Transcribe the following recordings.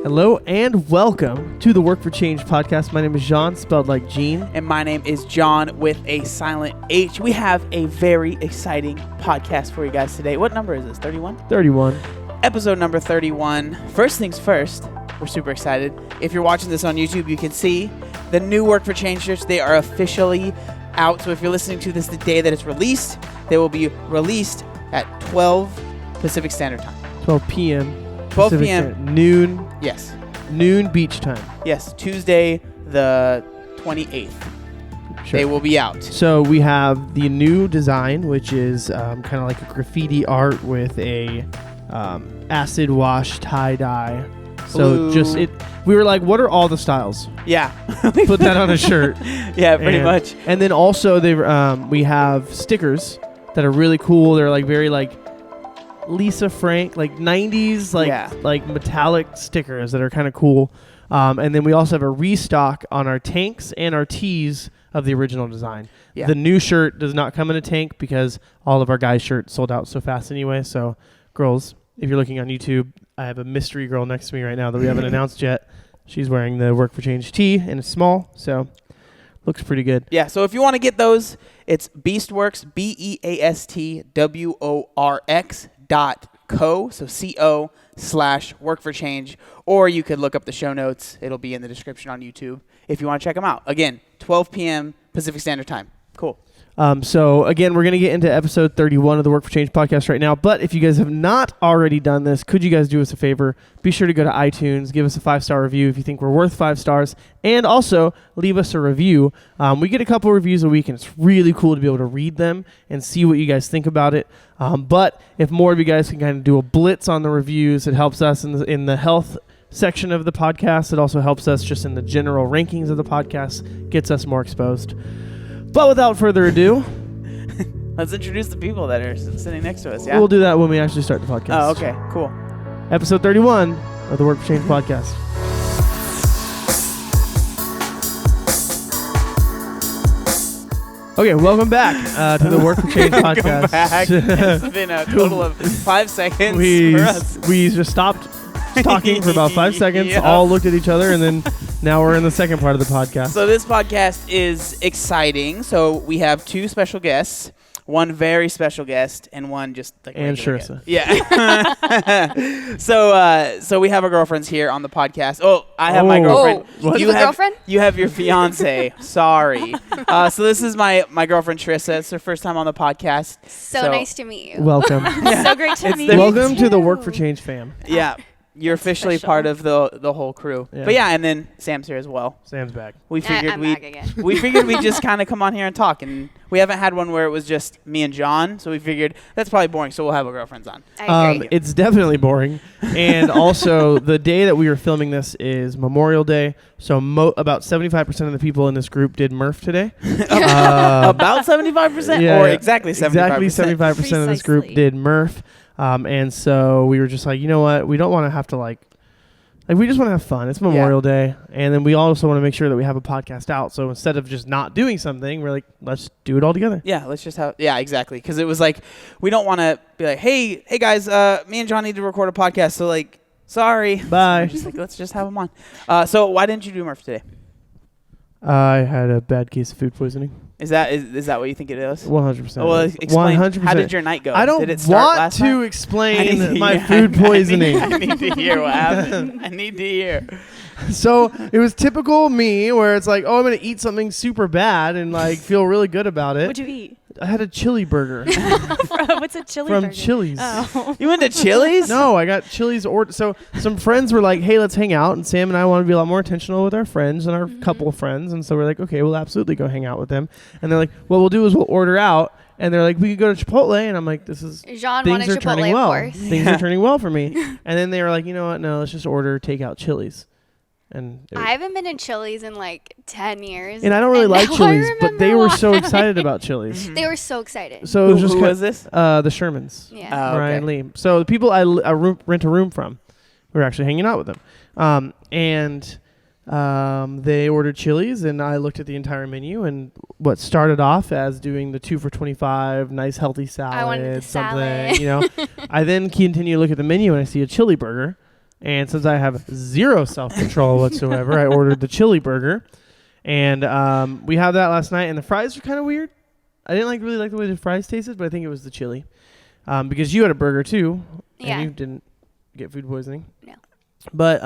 Hello and welcome to the Work for Change podcast. My name is Jean, spelled like Jean. And my name is John with a silent H. We have a very exciting podcast for you guys today. What number is this? 31? 31. Episode number 31. First things first, we're super excited. If you're watching this on YouTube, you can see the new Work for Change shirts. They are officially out. So if you're listening to this the day that it's released, they will be released at 12 Pacific Standard Time. 12 p.m. 12 Pacific p.m. Standard. Noon. Yes. Noon beach time. Yes. Tuesday the 28th. Sure. They will be out. So we have the new design, which is kind of like a graffiti art with a acid wash tie-dye. So we were like, what are all the styles? Yeah. Put that on a shirt. Yeah, pretty much. And then also we have stickers that are really cool. They're like very like Lisa Frank, like 90s, like metallic stickers that are kind of cool. And then we also have a restock on our tanks and our tees of the original design. Yeah. The new shirt does not come in a tank because all of our guys' shirts sold out so fast anyway. So girls, if you're looking on YouTube, I have a mystery girl next to me right now that we haven't announced yet. She's wearing the Work for Change tee and it's small, so looks pretty good. Yeah, so if you want to get those, it's Beastworks, BEASTWORX.co, so CO/Work for Change, or you could look up the show notes. It'll be in the description on YouTube if you want to check them out. Again, 12 p.m. Pacific Standard Time. Cool. So again, we're going to get into episode 31 of the Work for Change podcast right now. But if you guys have not already done this, could you guys do us a favor? Be sure to go to iTunes, give us a 5-star review if you think we're worth 5 stars, and also leave us a review. We get a couple reviews a week, and it's really cool to be able to read them and see what you guys think about it. But if more of you guys can kind of do a blitz on the reviews, it helps us in the health section of the podcast. It also helps us just in the general rankings of the podcast, gets us more exposed. But without further ado, let's introduce the people that are sitting next to us. Yeah, we'll do that when we actually start the podcast. Oh, okay, cool. Episode 31 of the Work for Change podcast. Okay, welcome back to the Work for Change podcast. Back. It's been a total of 5 seconds for us. We just stopped talking for about 5 seconds, yeah. All looked at each other, and then now we're in the second part of the podcast. So this podcast is exciting. So we have 2 special guests, one very special guest, and one just like and Trisha. Yeah. So we have our girlfriends here on the podcast. Oh, I have my girlfriend. Oh, you have a girlfriend? You have your fiance. Sorry. So this is my girlfriend Trisha. It's her first time on the podcast. So nice to meet you. Welcome. So great to meet you. Welcome to the Work for Change fam. Yeah. You're officially part of the whole crew. Yeah. But yeah, and then Sam's here as well. Sam's back. We figured I'm back again. we figured we'd just kind of come on here and talk, and we haven't had one where it was just me and John, so we figured that's probably boring, so we'll have our girlfriends on. I agree. It's definitely boring. And also, the day that we were filming this is Memorial Day, so about 75% of the people in this group did Murph today. About 75%? Yeah, or exactly 75%? Exactly 75% of this group did Murph. And so we were just like, you know what? We don't want to have to like we just want to have fun. It's Memorial Day. And then we also want to make sure that we have a podcast out. So instead of just not doing something, we're like, let's do it all together. Yeah, let's just have, exactly. Because it was like, we don't want to be like, hey guys, me and John need to record a podcast. So like, sorry. Bye. So just like, let's just have them on. So why didn't you do Murph today? I had a bad case of food poising. Is that what you think it is? 100%. Well, explain. 100%. How did your night go? I don't did it start want last to night? explain my food poisoning. I need to hear what happened. I need to hear. So it was typical me where it's like, oh, I'm going to eat something super bad and like feel really good about it. What'd you eat? I had a chili burger. What's a chili burger? From Chili's. Oh. You went to Chili's? No, I got Chili's. So some friends were like, hey, let's hang out. And Sam and I want to be a lot more intentional with our friends and our couple of friends. And so we're like, okay, we'll absolutely go hang out with them. And they're like, what we'll do is we'll order out. And they're like, we could go to Chipotle. And I'm like, Jean things are Chipotle, turning well. of course. Things are turning well for me. And then they were like, you know what? No, let's just order takeout Chili's. And I haven't been in Chili's in like 10 years. And I don't really like Chili's, but they were so excited about Chili's. They were so excited. So it was just who was this? The Shermans. Yeah. Brian Lee. So the people I rent a room from, we were actually hanging out with them. They ordered Chili's, and I looked at the entire menu, and what started off as doing the 2 for $25, nice healthy salad, I wanted the something, salad. you know. I then continue to look at the menu, and I see a chili burger. And since I have zero self-control whatsoever, I ordered the chili burger. And we had that last night, and the fries were kind of weird. I didn't really like the way the fries tasted, but I think it was the chili. Because you had a burger too, and you didn't get food poisoning. No. But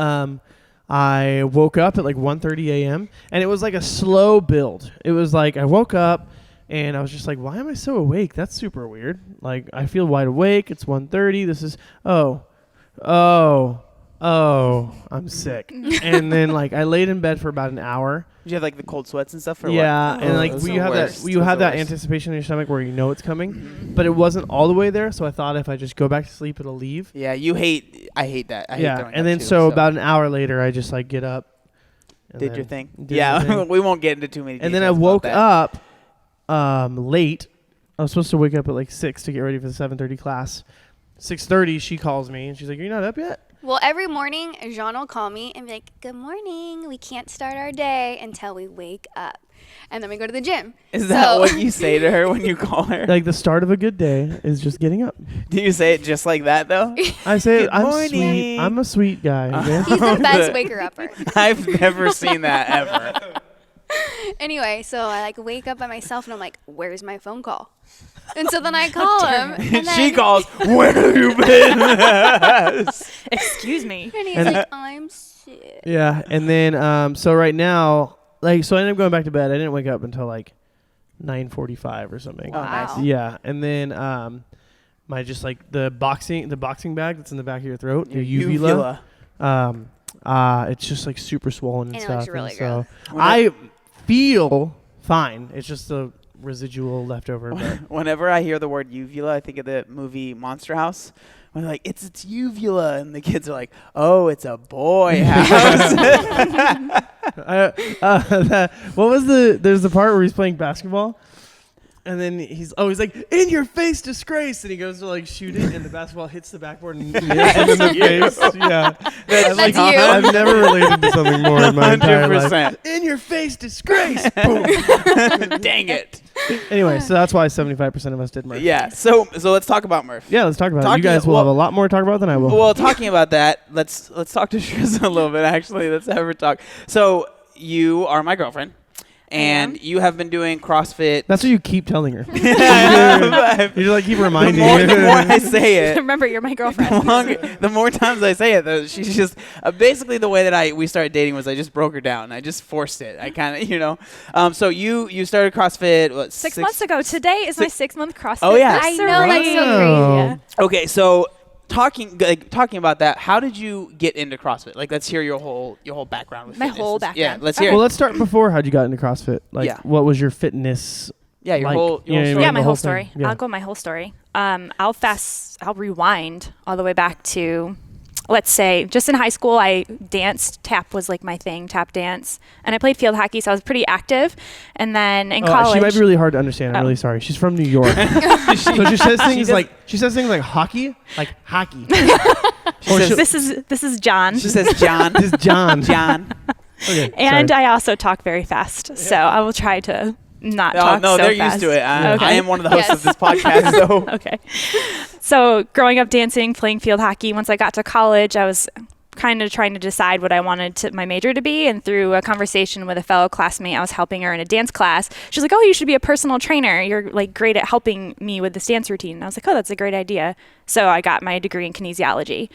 I woke up at like 1:30 a.m. and it was like a slow build. It was like I woke up and I was just like, why am I so awake? That's super weird. Like I feel wide awake. It's 1:30. This is I'm sick. And then like I laid in bed for about an hour. Did you have like the cold sweats and stuff? Or yeah, what? and like Those you are have worse. that you Those have are that worse. anticipation in your stomach where you know it's coming, but it wasn't all the way there. So I thought if I just go back to sleep, it'll leave. Yeah, I hate that. I hate throwing and up then too, so about an hour later, I just like get up. and did then your thing. did Yeah, my thing. we won't get into too many. And then I details about woke that. up late. I was supposed to wake up at like 6 to get ready for the 7:30 class. 6:30, she calls me and she's like, "You're not up yet?" Well, every morning, Jean will call me and be like, "Good morning. We can't start our day until we wake up." And then we go to the gym. Is that what you say to her when you call her? Like the start of a good day is just getting up. Do you say it just like that though? I say Good I'm morning. sweet. I'm a sweet guy. Okay? He's the best waker-upper. I've never seen that ever. Anyway, so I like wake up by myself and I'm like, "Where's my phone call?" And so then I call him. And then She calls, "Where have you been?" Excuse me. And he's And- like, "I'm sick." Yeah, and then so right now, like, so I ended up going back to bed. I didn't wake up until like 9:45 or something. Oh, nice. Wow. Yeah, and then my just like the boxing bag that's in the back of your throat, your uvula. It's just like super swollen and And it stuff. looks really so gross. I feel fine. It's just the residual leftover. But Whenever I hear the word uvula, I think of the movie Monster House. When they're like, it's uvula, and the kids are like, "Oh, it's a boy house." what was there's the part where he's playing basketball and then he's like, "In your face, disgrace," and he goes to like shoot it and the basketball hits the backboard and hits him in the face. Yeah, That's you. I've never related to something more in my entire life. 100%. In your face, disgrace. Boom. Dang it. Anyway, so that's why 75% of us did Murph. Yeah. So let's talk about Murph. Yeah, let's talk about it. Talking- You guys will well- have a lot more to talk about than I will. Well, talking about that, let's talk to Trisha a little bit. Actually, let's have her talk. So you are my girlfriend, and you have been doing CrossFit. That's what you keep telling her. the You like keep reminding more her. I say it, Remember, you're my girlfriend. the more times I say it, though, she's just basically the way that we started dating was I just broke her down. I just forced it. I kind of, So you started CrossFit what, 6 months ago. Today is my 6-month CrossFit. Oh, yeah. I know, that's so crazy. Okay, so talking about that, how did you get into CrossFit? Like, let's hear your whole background with My fitness. whole Yeah, background. let's hear Well, it. let's start before how'd you got into CrossFit. Like, Yeah. what was your fitness? Yeah, your like, whole you know what I story. mean? Yeah, my the whole whole story. thing. Yeah. I'll go my whole story. I'll rewind all the way back to, let's say, just in high school, I danced. Tap was like my thing, tap dance. And I played field hockey, so I was pretty active. And then in college. She might be really hard to understand. I'm really sorry. She's from New York. So she says things like hockey, like hockey. This is John. She says John. This is John. John. Okay, And sorry. I also talk very fast. So I will try to not Oh, talk no, so they're fast. used to it. Okay. I am one of the hosts Yes. of this podcast, so Okay. So growing up dancing, playing field hockey, once I got to college, I was kind of trying to decide what I wanted my major to be. And through a conversation with a fellow classmate, I was helping her in a dance class. She's like, "Oh, you should be a personal trainer. You're like great at helping me with this dance routine." And I was like, "Oh, that's a great idea." So I got my degree in kinesiology.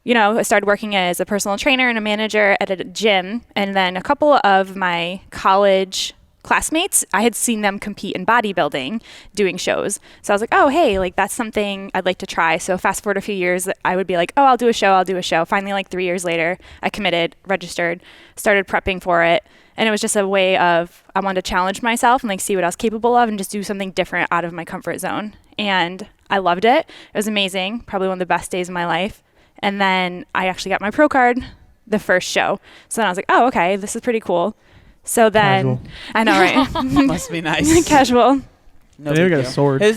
I started working as a personal trainer and a manager at a gym. And then a couple of my college classmates, I had seen them compete in bodybuilding, doing shows. So I was like, "Oh, hey, like that's something I'd like to try." So fast forward a few years, I would be like, "Oh, I'll do a show. Finally, like 3 years later, I committed, registered, started prepping for it. And it was just a way of, I wanted to challenge myself and like see what I was capable of and just do something different out of my comfort zone. And I loved it. It was amazing. Probably one of the best days of my life. And then I actually got my pro card the first show. So then I was like, "Oh, okay, this is pretty cool." So then, Casual. I know, right? must be nice. Casual. No I never big got a deal. sword. I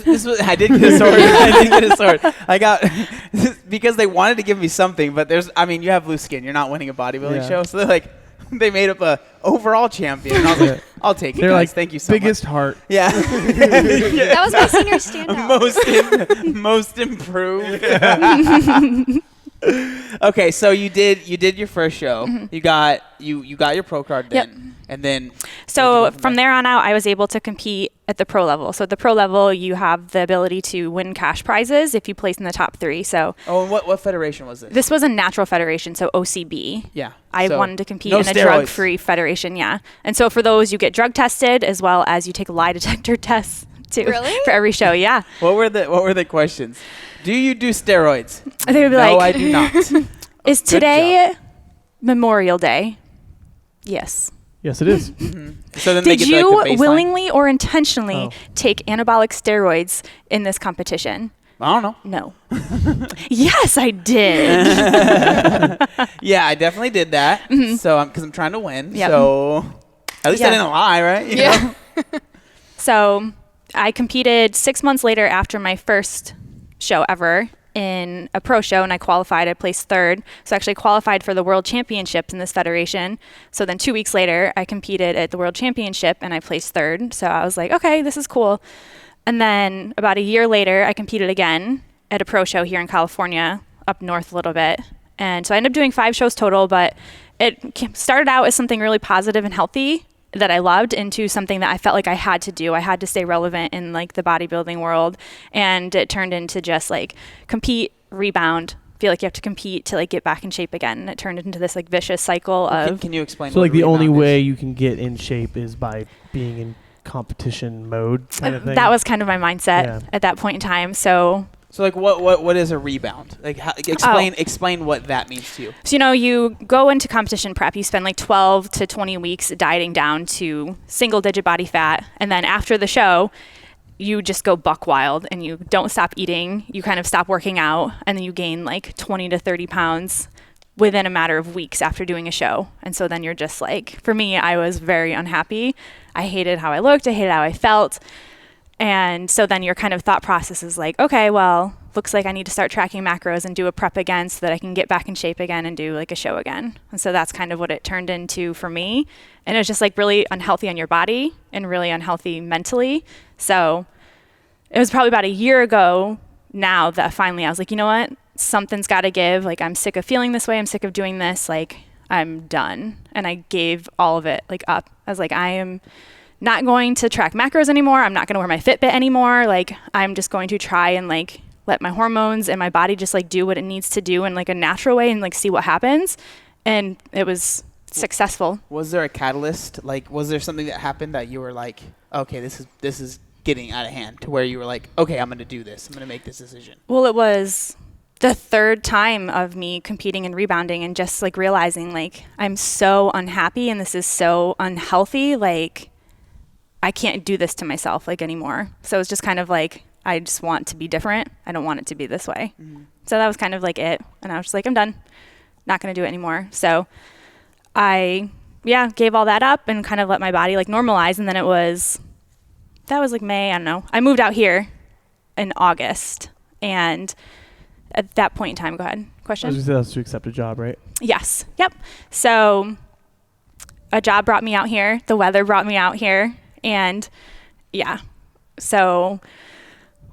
did get a sword. I did get a sword. I got because they wanted to give me something, but you have loose skin. You're not winning a bodybuilding Yeah. show, so they're like, they made up a overall champion. And I was like, "I'll take it, They're guys. like, Thank you so biggest heart. much." Yeah. That was my senior standout. most improved. Okay, so you did your first show. Mm-hmm. You got your pro card then, Yep. and then. So from there on out, I was able to compete at the pro level. So at the pro level, you have the ability to win cash prizes if you place in the top 3. So Oh, and what federation was this? this was a natural federation, so OCB. Yeah. I So, wanted to compete no in a steroids. drug-free federation, yeah. And so for those, you get drug tested as well as you take lie detector tests too. Really? For every show, yeah. What were the questions? Do you do steroids? They would be No, like, I do not. is Good today Memorial Day? Yes. Yes, it is. So then they Did get you like the baseline? willingly or intentionally Oh. take anabolic steroids in this competition? I don't know. No. Yes, I did. Yeah, I definitely did that. So because I'm trying to win. Mm-hmm. Yep. So at least I Yeah. didn't lie, right? You Yeah. know? So I competed 6 months later after my first show ever in a pro show, and I qualified. I placed 3rd. So I actually qualified for the world championships in this federation. So then 2 weeks later, I competed at the world championship, and I placed 3rd. So I was like, okay, this is cool. And then about a year later, I competed again at a pro show here in California, up north a little bit. And so I ended up doing 5 shows total, but it started out as something really positive and healthy that I loved into something that I felt like I had to do. I had to stay relevant in like the bodybuilding world. And it turned into just like compete, rebound, feel like you have to compete to like get back in shape again. And it turned into this like vicious cycle of Can you explain? So what like the only rebound is? way you can get in shape is by being in competition mode kind of thing. that was kind of my mindset Yeah. at that point in time. So So like what is a rebound? Like explain what that means to you. So, you know, you go into competition prep, you spend like 12 to 20 weeks dieting down to single digit body fat. And then after the show, you just go buck wild and you don't stop eating. You kind of stop working out and then you gain like 20 to 30 pounds within a matter of weeks after doing a show. And so then you're just like, for me, I was very unhappy. I hated how I looked. I hated how I felt. And so then your kind of thought process is like, okay, well, looks like I need to start tracking macros and do a prep again so that I can get back in shape again and do like a show again. And so that's kind of what it turned into for me. And it was just like really unhealthy on your body and really unhealthy mentally. So it was probably about a year ago now that finally I was like, you know what? Something's got to give. Like, I'm sick of feeling this way. I'm sick of doing this. Like, I'm done. And I gave all of it like up. I was like, I am not going to track macros anymore. I'm not going to wear my Fitbit anymore. Like, I'm just going to try and like let my hormones and my body just like do what it needs to do in like a natural way and like see what happens. And it was successful. Was there a catalyst? Like, was there something that happened that you were like, okay, this is getting out of hand, to where you were like, okay, I'm going to do this. I'm going to make this decision. Well, it was the 3rd time of me competing and rebounding and just like realizing like I'm so unhappy and this is so unhealthy. Like, I can't do this to myself like anymore. So it's just kind of like, I just want to be different. I don't want it to be this way. Mm-hmm. So that was kind of like it. And I was just like, I'm done. Not going to do it anymore. So I, gave all that up and kind of let my body like normalize. And then that was like May, I don't know. I moved out here in August. And at that point in time, go ahead. Question? I was just saying that's to accept a job, right? Yes. Yep. So a job brought me out here. The weather brought me out here. And so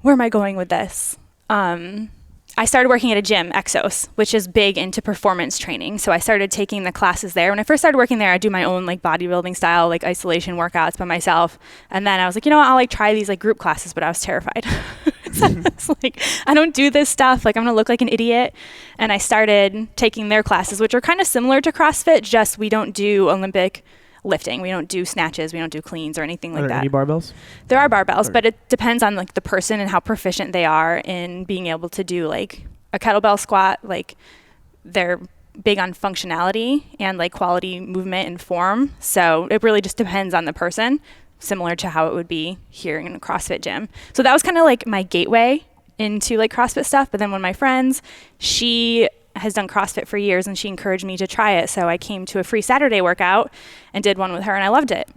where am I going with this? I started working at a gym, Exos, which is big into performance training. So I started taking the classes there. When I first started working there, I do my own like bodybuilding style, like isolation workouts by myself. And then I was like, you know what, I'll like try these like group classes, but I was terrified. So it's like, I don't do this stuff. Like, I'm going to look like an idiot. And I started taking their classes, which are kind of similar to CrossFit, just we don't do Olympic lifting. We don't do snatches. We don't do cleans or anything Are like there that. any barbells? There are barbells, but it depends on like the person and how proficient they are in being able to do like a kettlebell squat. Like, they're big on functionality and like quality movement and form. So it really just depends on the person, similar to how it would be here in a CrossFit gym. So that was kind of like my gateway into like CrossFit stuff. But then one of my friends, she has done CrossFit for years and she encouraged me to try it. So I came to a free Saturday workout and did one with her and I loved it.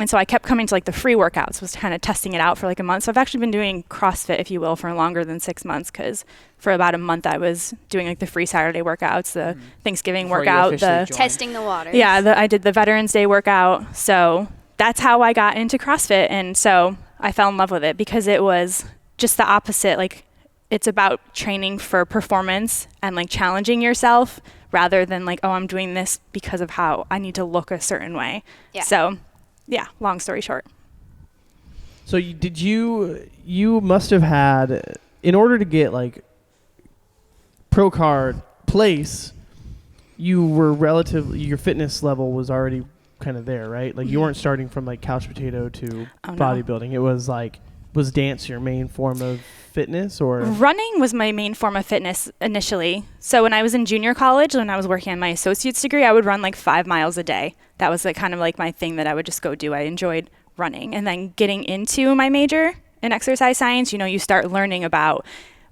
And so I kept coming to like the free workouts, was kind of testing it out for like a month. So I've actually been doing CrossFit, if you will, for longer than 6 months, because for about a month I was doing like the free Saturday workouts, the Thanksgiving Before you workout, officially the joined. Testing the waters. I did the Veterans Day workout. So that's how I got into CrossFit. And so I fell in love with it because it was just the opposite. Like, it's about training for performance and like challenging yourself rather than like, oh, I'm doing this because of how I need to look a certain way. Yeah. So yeah, long story short. So you must have had, in order to get like pro card place, you were your fitness level was already kind of there, right? Like you weren't starting from like couch potato to bodybuilding. It was like, was dance your main form of fitness, or? Running was my main form of fitness initially. So when I was in junior college, when I was working on my associate's degree, I would run like 5 miles a day. That was like kind of like my thing that I would just go do. I enjoyed running. And then getting into my major in exercise science, you start learning about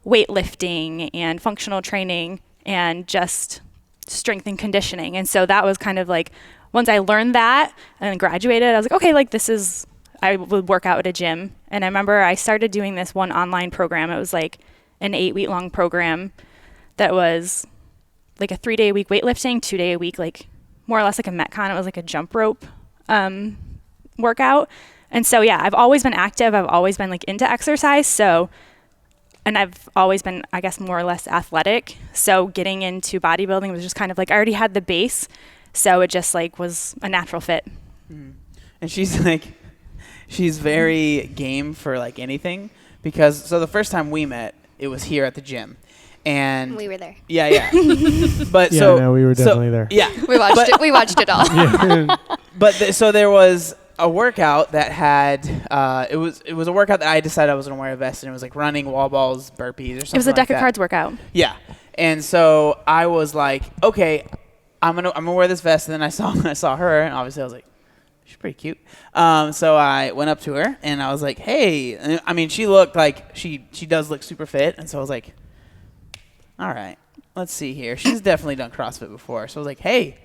weightlifting and functional training and just strength and conditioning. And so that was kind of like, once I learned that and then graduated, I was like, okay, like I would work out at a gym. And I remember I started doing this one online program. It was like an 8-week long program that was like a 3-day-a-week weightlifting, 2-day-a-week, like more or less like a Metcon. It was like a jump rope workout. And so, yeah, I've always been active. I've always been like into exercise. So, and I've always been, I guess, more or less athletic. So getting into bodybuilding was just kind of like, I already had the base. So it just like was a natural fit. Mm. And she's very game for like anything, because so the first time we met, it was here at the gym, and We were there. Yeah. But Yeah, so no, we were definitely there. Yeah, We watched it. We watched it all. Yeah. but so there was a workout that had it was a workout that I decided I was gonna wear a vest, and it was like running, wall balls, burpees, or something. It was a deck like of cards workout. Yeah, and so I was like, okay, I'm gonna wear this vest, and then I saw her, and obviously I was like, she's pretty cute. So I went up to her and I was like, hey, and I mean, she looked like she does look super fit. And so I was like, all right, let's see here. She's definitely done CrossFit before. So I was like, hey,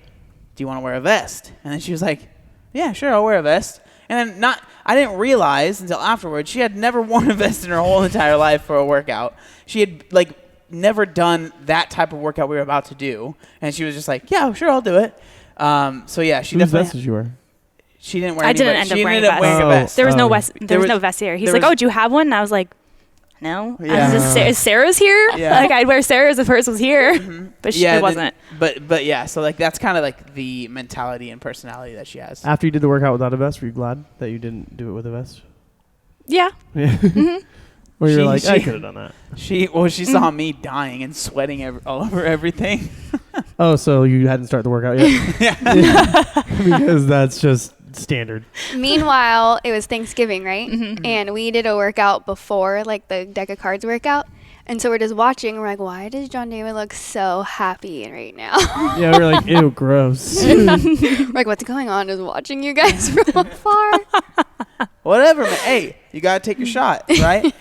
do you want to wear a vest? And then she was like, yeah, sure, I'll wear a vest. And then I didn't realize until afterwards, she had never worn a vest in her whole entire life for a workout. She had like never done that type of workout we were about to do. And she was just like, yeah, sure, I'll do it. So yeah, she Whose definitely. vest did you wear? She didn't wear. I didn't end up wearing a vest. There was no vest. There was no vest here. He's like, "Oh, do you have one?" And I was like, "No." Yeah. Is Sarah's here? Yeah. Like I'd wear Sarah's if hers was here, but it wasn't. But yeah, so like that's kind of like the mentality and personality that she has. After you did the workout without a vest, were you glad that you didn't do it with a vest? Yeah. Yeah. Where you were like, I could have done that. She saw me dying and sweating all over everything. Oh, so you hadn't started the workout yet? Yeah. Because that's just standard. Meanwhile, it was Thanksgiving, right? Mm-hmm. And we did a workout before, like the deck of cards workout. And so we're just watching. And we're like, why does John David look so happy right now? Yeah, we're like, ew, gross. We're like, what's going on? Just watching you guys from afar. Whatever, man. Hey, you gotta take your shot, right?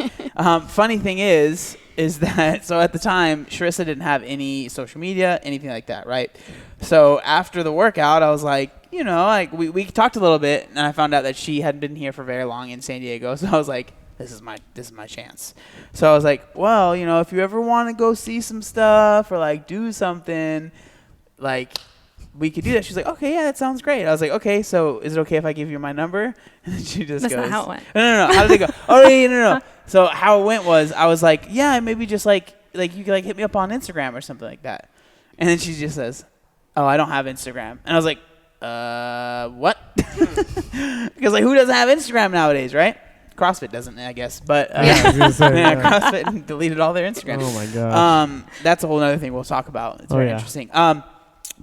Funny thing is that so at the time, Sharissa didn't have any social media, anything like that, right? So after the workout, I was like, like we talked a little bit, and I found out that she hadn't been here for very long in San Diego. So I was like, this is my chance. So I was like, well, if you ever want to go see some stuff or like do something, like we could do that. She's like, okay, yeah, that sounds great. I was like, okay, so is it okay if I give you my number? And then she just That's goes, not how it went. No. How did it go? Oh, yeah, no. So how it went was I was like, yeah, maybe just like you could like hit me up on Instagram or something like that. And then she just says, oh, I don't have Instagram. And I was like, what? Because like who doesn't have Instagram nowadays, right? CrossFit doesn't, I guess. But I was gonna say, CrossFit deleted all their Instagram. Oh my gosh. That's a whole other thing we'll talk about. It's very interesting.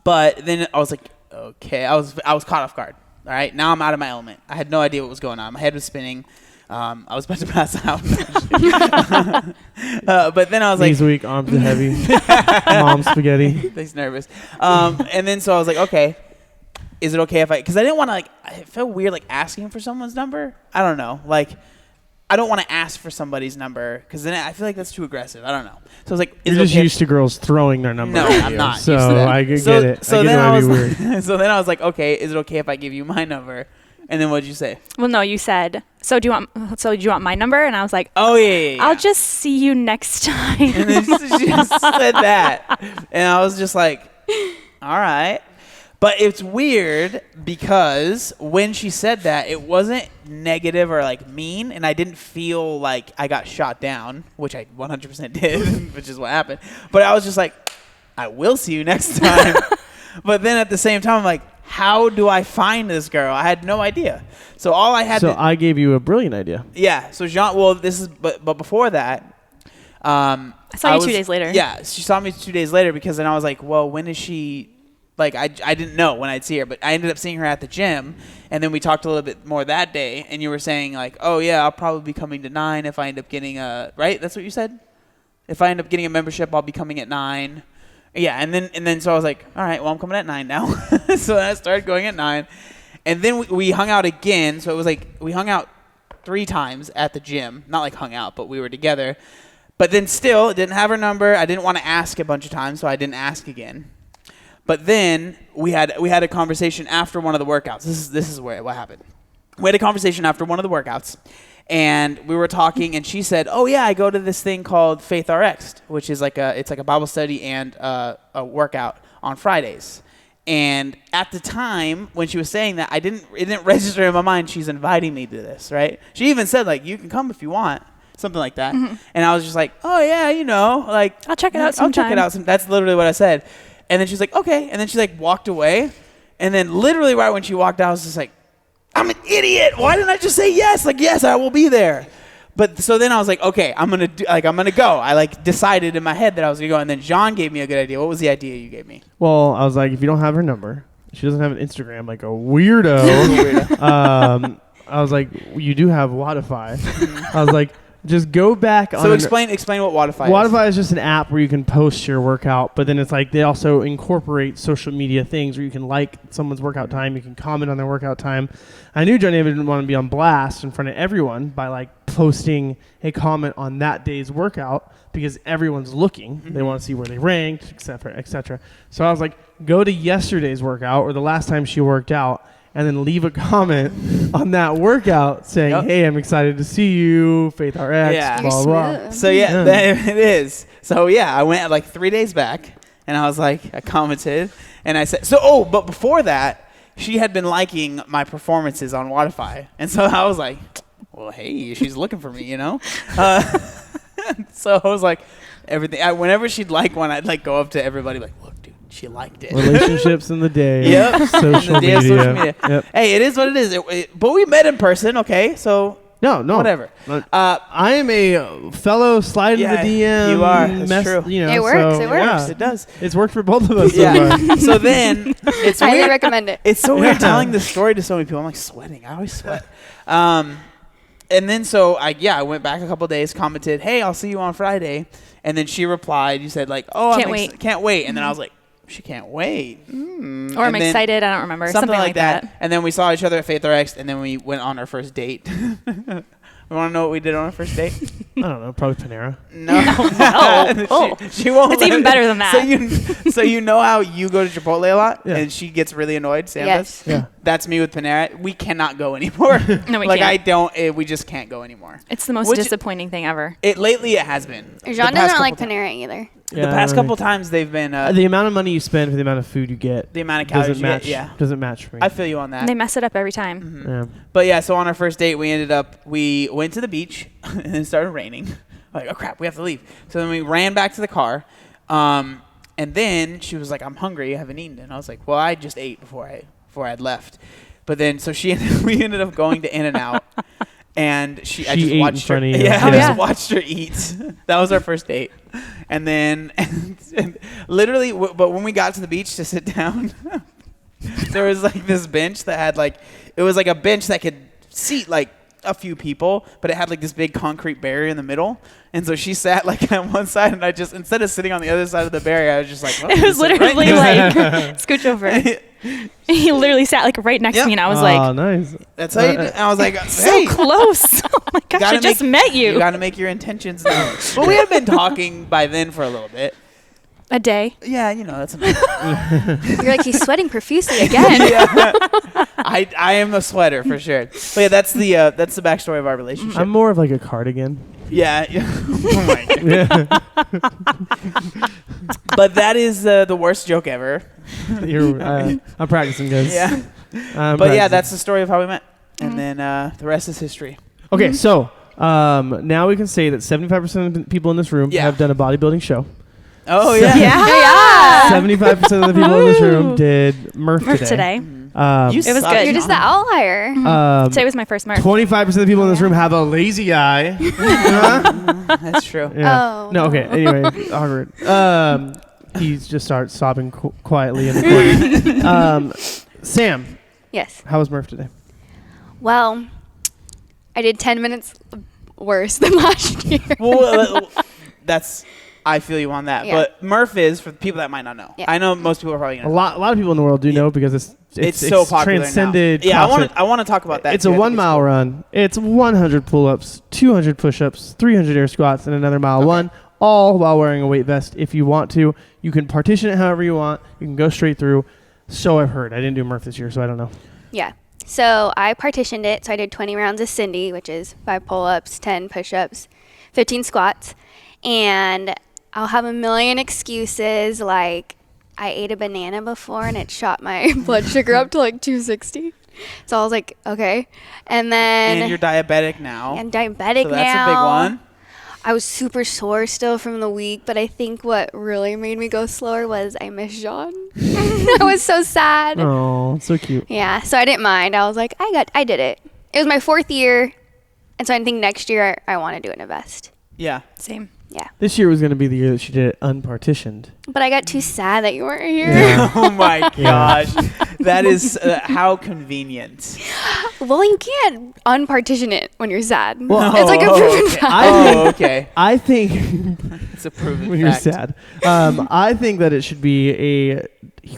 But then I was like, okay, I was caught off guard. All right, now I'm out of my element. I had no idea what was going on. My head was spinning. I was about to pass out. But then I was knees like, weak, arms are heavy, mom spaghetti. He's nervous. And then so I was like, okay, is it okay if because I didn't want to it felt weird like asking for someone's number. I don't know, like I don't want to ask for somebody's number because then I feel like that's too aggressive. I don't know. So I was like, You're just used to girls throwing their number. No, I'm not. So used to that. I get it. So then I was weird. so then I was like, okay, is it okay if I give you my number? And then what did you say? Well, no, you said, do you want my number? And I was like, oh yeah. I'll just see you next time. And then she just said that, and I was just like, all right. But it's weird because when she said that, it wasn't negative or like mean, and I didn't feel like I got shot down, which I 100% did, which is what happened. But I was just like, I will see you next time. But then at the same time, I'm like, how do I find this girl? I had no idea. So all I had. So I gave you a brilliant idea. Yeah. So Jean. Well, this is. But before that. I saw you 2 days later. Yeah, she saw me 2 days later because then I was like, well, when is she? Like, I didn't know when I'd see her, but I ended up seeing her at the gym, and then we talked a little bit more that day, and you were saying, like, oh, yeah, I'll probably be coming to 9 if I end up getting a, right? That's what you said? If I end up getting a membership, I'll be coming at 9. Yeah, and then so I was like, all right, well, I'm coming at 9 now. So then I started going at 9, and then we hung out again, so it was like we hung out 3 times at the gym. Not like hung out, but we were together. But then still, didn't have her number. I didn't want to ask a bunch of times, so I didn't ask again. But then we had a conversation after one of the workouts. This is what happened. We had a conversation after one of the workouts, and we were talking, and she said, "Oh yeah, I go to this thing called Faith RX, which is like a Bible study and a workout on Fridays." And at the time when she was saying that, it didn't register in my mind she's inviting me to this, right? She even said like, "You can come if you want." Something like that. Mm-hmm. And I was just like, "Oh yeah, like I'll check it out sometime." I'll check it out. That's literally what I said. And then she's like, okay. And then she like walked away. And then literally right when she walked out, I was just like, I'm an idiot. Why didn't I just say yes? Like, yes, I will be there. But so then I was like, okay, I'm going to go. I like decided in my head that I was going to go. And then Jean gave me a good idea. What was the idea you gave me? Well, I was like, if you don't have her number, she doesn't have an Instagram, like a weirdo. I was like, you do have Wodify. I was like, just go back on. So explain what Wodify is. Wodify is just an app where you can post your workout, but then it's like they also incorporate social media things where you can like someone's workout time, you can comment on their workout time. I knew Johnny didn't want to be on blast in front of everyone by like posting a comment on that day's workout because everyone's looking. Mm-hmm. They want to see where they ranked, et cetera. So I was like, go to yesterday's workout or the last time she worked out, and then leave a comment on that workout saying, yep, hey, I'm excited to see you, Faith RX, yeah, blah, blah. So, yeah, it is. So, yeah, I went like 3 days back, and I was like, I commented, and I said, but before that, she had been liking my performances on Wodify. And so I was like, well, hey, she's looking for me, So I was like, everything. Whenever she'd like one, I'd like go up to everybody like, look, dude, she liked it. Relationships in the day. Yep. Social media. Yep. Hey, it is what it is. But we met in person, okay? So no, whatever. I am a fellow slide in the DM. You are. That's true. It works. It works. Yeah, it does. It's worked for both of us. Yeah. So then it's highly weird. recommend it. It's so weird telling this story to so many people. I'm like sweating. I always sweat. And then so I went back a couple of days, commented, hey, I'll see you on Friday. And then she replied, you said like, oh, can't wait. And then I was like, she can't wait. Or I'm excited. I don't remember. Something like that. And then we saw each other at Faith RX, and then we went on our first date. You want to know what we did on our first date? I don't know. Probably Panera. No. She won't. It's even better than that. So you know how you go to Chipotle a lot, yeah, and she gets really annoyed, Sam yes. does? Yeah. That's me with Panera. We cannot go anymore. No, we can't. We just can't go anymore. It's the most disappointing thing ever. Lately it has been. Jean doesn't like Panera either. Yeah, the past couple times they've been the amount of money you spend for the amount of food you get, the amount of calories doesn't match for me. I feel you on that. And they mess it up every time. Mm-hmm. Yeah. But yeah, so on our first date we went to the beach and it started raining. Like, oh crap, we have to leave. So then we ran back to the car, and then she was like, I'm hungry, I haven't eaten. And I was like, well, I just ate before I had left. But then so we ended up going to In-N-Out. And I just watched her. Yeah, I just watched her eat. That was our first date. And then, and literally, but when we got to the beach to sit down, there was like this bench that had like, it was like a bench that could seat like a few people, but it had like this big concrete barrier in the middle. And so she sat like on one side, and I just, instead of sitting on the other side of the barrier, I was just like, well, it was literally like, scooch over. He literally sat like right next to me, and I was like, oh, nice. That's how you do. I was like, hey. So close. Oh my gosh, I just met you. You got to make your intentions known. But we had been talking by then for a little bit. A day. Yeah, that's enough. You're like, he's sweating profusely again. Yeah. I am a sweater for sure. But yeah, that's the backstory of our relationship. I'm more of like a cardigan. Yeah. Oh my God. Yeah. But that is the worst joke ever. I'm practicing, guys. Yeah. But yeah, that's the story of how we met. And then the rest is history. Okay, so now we can say that 75% of the people in this room have done a bodybuilding show. Oh, yeah. Yeah. 75% of the people in this room did Murph today. It was good. You're just the outlier. Today was my first Murph. 25% of the people in this room have a lazy eye. That's true. Yeah. Oh. No, okay. Anyway, awkward. He just starts sobbing quietly in the corner. Sam, Yes. how was Murph today? Well, I did 10 minutes worse than last year. Well, I feel you on that. Yeah. But Murph is, for the people that might not know. Yeah. I know most people are probably going A to know. lot of people in the world do know because it's so popular transcended. now. Yeah, CrossFit. I want to talk about that. It's too. a I think 1 mile run. It's 100 pull-ups, 200 push-ups, 300 air squats, and another mile one, all while wearing a weight vest. If you want to, you can partition it however you want. You can go straight through. So I've heard. I didn't do Murph this year, so I don't know. Yeah. So I partitioned it. So I did 20 rounds of Cindy, which is 5 pull-ups, 10 push-ups, 15 squats. And I'll have a million excuses, like I ate a banana before and it shot my blood sugar up to like 260. So I was like, okay. And then... And you're diabetic now. I'm diabetic so now. that's a big one. I was super sore still from the week, but I think what really made me go slower was I missed Jean. I was so sad. Oh, so cute. Yeah, so I didn't mind. I was like, I did it. It was my 4th year, and so I think next year I want to do it in a vest. Yeah. Same. Yeah. This year was going to be the year that she did it unpartitioned. But I got too sad that you weren't here. Yeah. Oh my gosh. That is how convenient. Well, you can't unpartition it when you're sad. Well, it's like a proven fact. Okay. I think It's a proven when you're fact. sad. I think that it should be a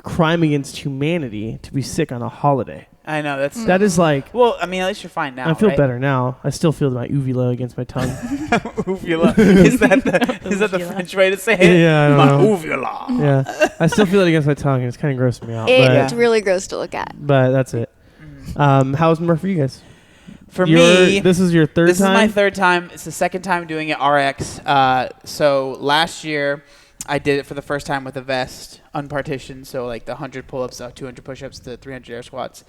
crime against humanity to be sick on a holiday. I know. That is like... Well, I mean, at least you're fine now. I feel right? better now. I still feel my uvula against my tongue. Uvula. Is that the French way to say it? Yeah, I don't My know. uvula. Yeah, I still feel it against my tongue, and it's kind of grossing me out. It's really gross to look at. But that's it. How was Murph for you guys? For me, this is your third time? This is my third time. It's the second time doing it RX. So last year, I did it for the first time with a vest, unpartitioned. So like the 100 pull-ups, 200 push-ups, the 300 air squats.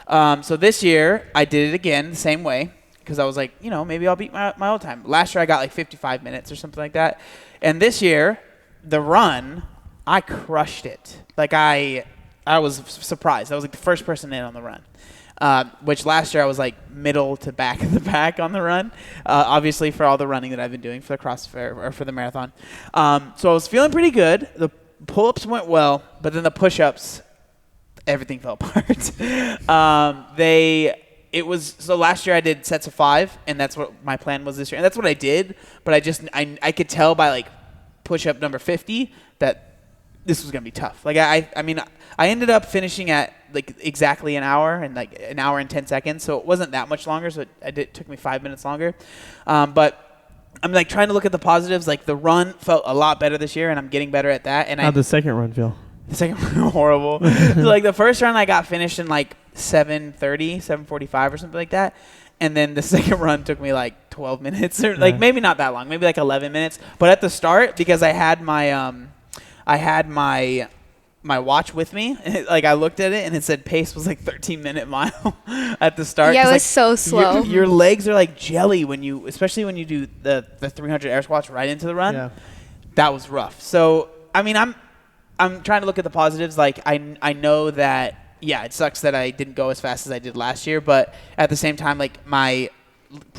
So this year, I did it again the same way because I was like, maybe I'll beat my old time. Last year, I got like 55 minutes or something like that. And this year, the run, I crushed it. Like I was surprised. I was like the first person in on the run. Which last year I was like middle to back of the pack on the run, obviously for all the running that I've been doing for the CrossFit or for the marathon. So I was feeling pretty good. The pull-ups went well, but then the push-ups, everything fell apart. So last year I did sets of 5, and that's what my plan was this year, and that's what I did. But I could tell by like push-up number 50 that this was gonna be tough. Like I mean I ended up finishing at like exactly an hour and like an hour and 10 seconds, so it wasn't that much longer. So it took me 5 minutes longer. But I'm like trying to look at the positives. Like the run felt a lot better this year, and I'm getting better at that. And How'd the second run feel? The second one horrible. So like the first run I got finished in like 7:30, 7:45 or something like that. And then the second run took me like 12 minutes or like maybe not that long, maybe like 11 minutes. But at the start, because I had my watch with me, like I looked at it and it said pace was like 13-minute mile at the start. Yeah, it was like, so slow. Your legs are like jelly especially when you do the 300 air squats right into the run. Yeah. That was rough. So I mean, I'm trying to look at the positives. Like I know that it sucks that I didn't go as fast as I did last year, but at the same time, like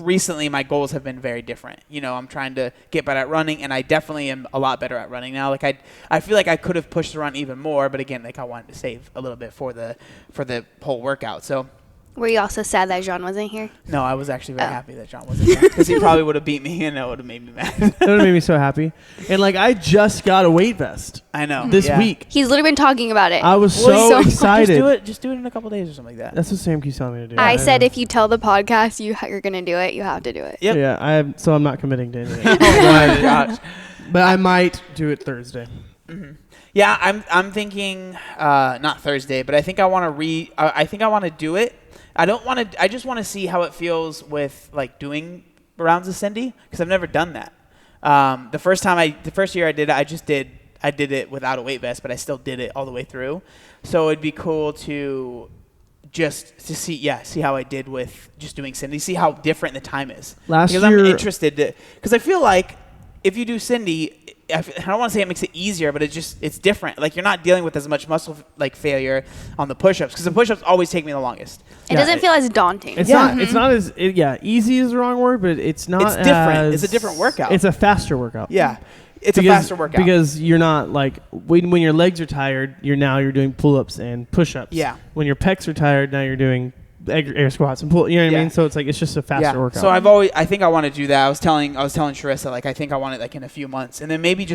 recently my goals have been very different. I'm trying to get better at running, and I definitely am a lot better at running now. Like I feel like I could have pushed the run even more, but again, like I wanted to save a little bit for the whole workout. So Were you also sad that Jean wasn't here? no, I was actually very happy that John wasn't there because he probably would have beat me, and that would have made me mad. That would have made me so happy. And like I just got a weight vest I know. this week. He's literally been talking about it. I was so excited. Just do it in a couple days or something like that. That's what Sam keeps telling me to do. I said know. if you tell the podcast you're going to do it, you have to do it. Yep. Yeah, so I'm not committing to anything. Oh my gosh. But I might do it Thursday. Mm-hmm. Yeah, I'm thinking not Thursday, but I think I want to I think I want to do it. I just want to see how it feels with like doing rounds of Cindy because I've never done that. The first year I did it, I did it without a weight vest, but I still did it all the way through. So it'd be cool to see how I did with just doing Cindy, see how different the time is. Because I'm interested because I feel like if you do Cindy, I don't want to say it makes it easier, but it's different. Like you're not dealing with as much muscle like failure on the push-ups because the push-ups always take me the longest. It doesn't feel as daunting. It's not. It's not as easy is the wrong word, but it's not. It's different. It's a different workout. It's a faster workout. Yeah. It's a faster workout. Because you're not like, when your legs are tired, you're doing pull-ups and push-ups. Yeah. When your pecs are tired, now you're doing air squats and pull. You know what I mean? So it's like, it's just a faster workout. So I think I want to do that. I was telling Trisha, like, I think I want it like in a few months. And then maybe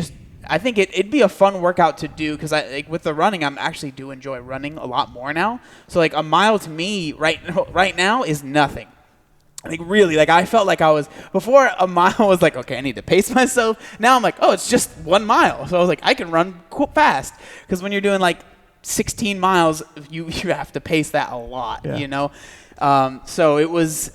I think it'd be a fun workout to do because with the running, I'm actually do enjoy running a lot more now. So like a mile to me right now is nothing. Like really, like I felt like before a mile was like, okay, I need to pace myself. Now I'm like, oh, it's just 1 mile. So I was like, I can run fast. Because when you're doing like 16 miles, you have to pace that a lot, you know? So it was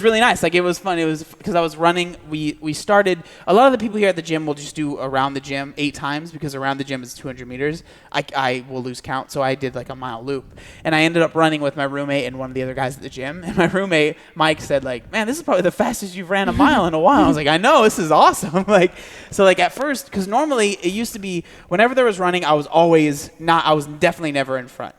really nice. Like it was fun. It was because I was running. We started, a lot of the people here at the gym will just do around the gym 8 times because around the gym is 200 meters. I will lose count. So I did like a mile loop and I ended up running with my roommate and one of the other guys at the gym. And my roommate, Mike, said like, man, this is probably the fastest you've ran a mile in a while. I was like, I know, this is awesome. Like, so like at first, because normally it used to be whenever there was running, I was definitely never in front.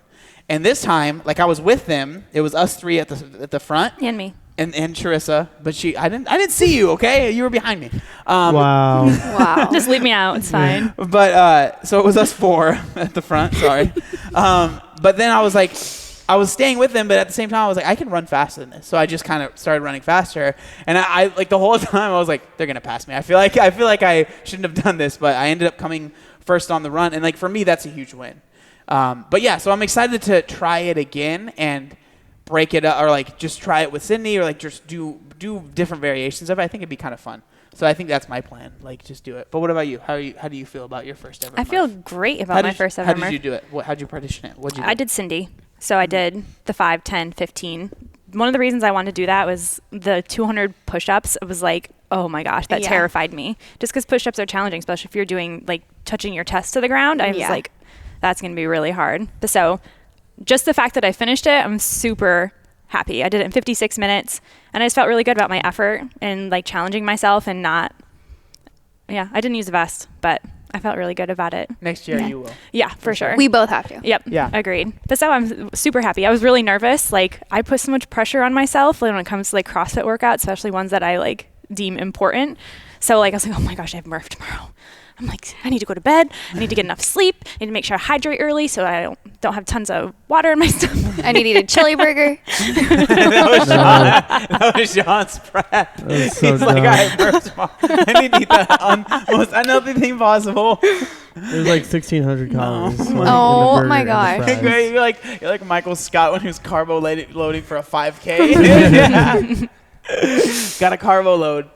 And this time, like I was with them, it was us 3 at the front. And me. And Trisha, but I didn't see you, okay? You were behind me. Wow. Wow. Just leave me out. It's fine. But so it was us 4 at the front. Sorry. But then I was staying with them, but at the same time I was like, I can run faster than this. So I just kind of started running faster, and I like the whole time I was like, they're gonna pass me. I feel like I shouldn't have done this, but I ended up coming first on the run, and like for me that's a huge win. But yeah, so I'm excited to try it again and break it up, or like just try it with Sydney, or like just do different variations of it. I think it'd be kind of fun. So I think that's my plan. Like just do it. But what about you? How do you feel about your first ever? I feel great about my first ever. How did you do it? How'd you partition it? What'd you do? I did Cindy. So I did the 5, 10, 15. One of the reasons I wanted to do that was the 200 push-ups. It was like, oh my gosh, that terrified me. Just because push-ups are challenging, especially if you're doing like touching your chest to the ground. I was like, that's going to be really hard. But so just the fact that I finished it, I'm super happy. I did it in 56 minutes and I just felt really good about my effort and like challenging myself and I didn't use a vest, but I felt really good about it. Next year you will. Yeah, for sure. We both have to. Yep. Yeah. Agreed. But so I'm super happy. I was really nervous. Like I put so much pressure on myself when it comes to like CrossFit workouts, especially ones that I like deem important. So like I was like, oh my gosh, I have Murph tomorrow. I'm like, I need to go to bed. I need to get enough sleep. I need to make sure I hydrate early so I don't have tons of water in my stomach. I need to eat a chili burger. that was Sean's prep. He's like, I have Murph tomorrow. I need to eat the most unhealthy thing possible. There's like 1,600 calories. Oh my gosh. You're like Michael Scott when he was carbo loading for a 5K. Got a carbo load.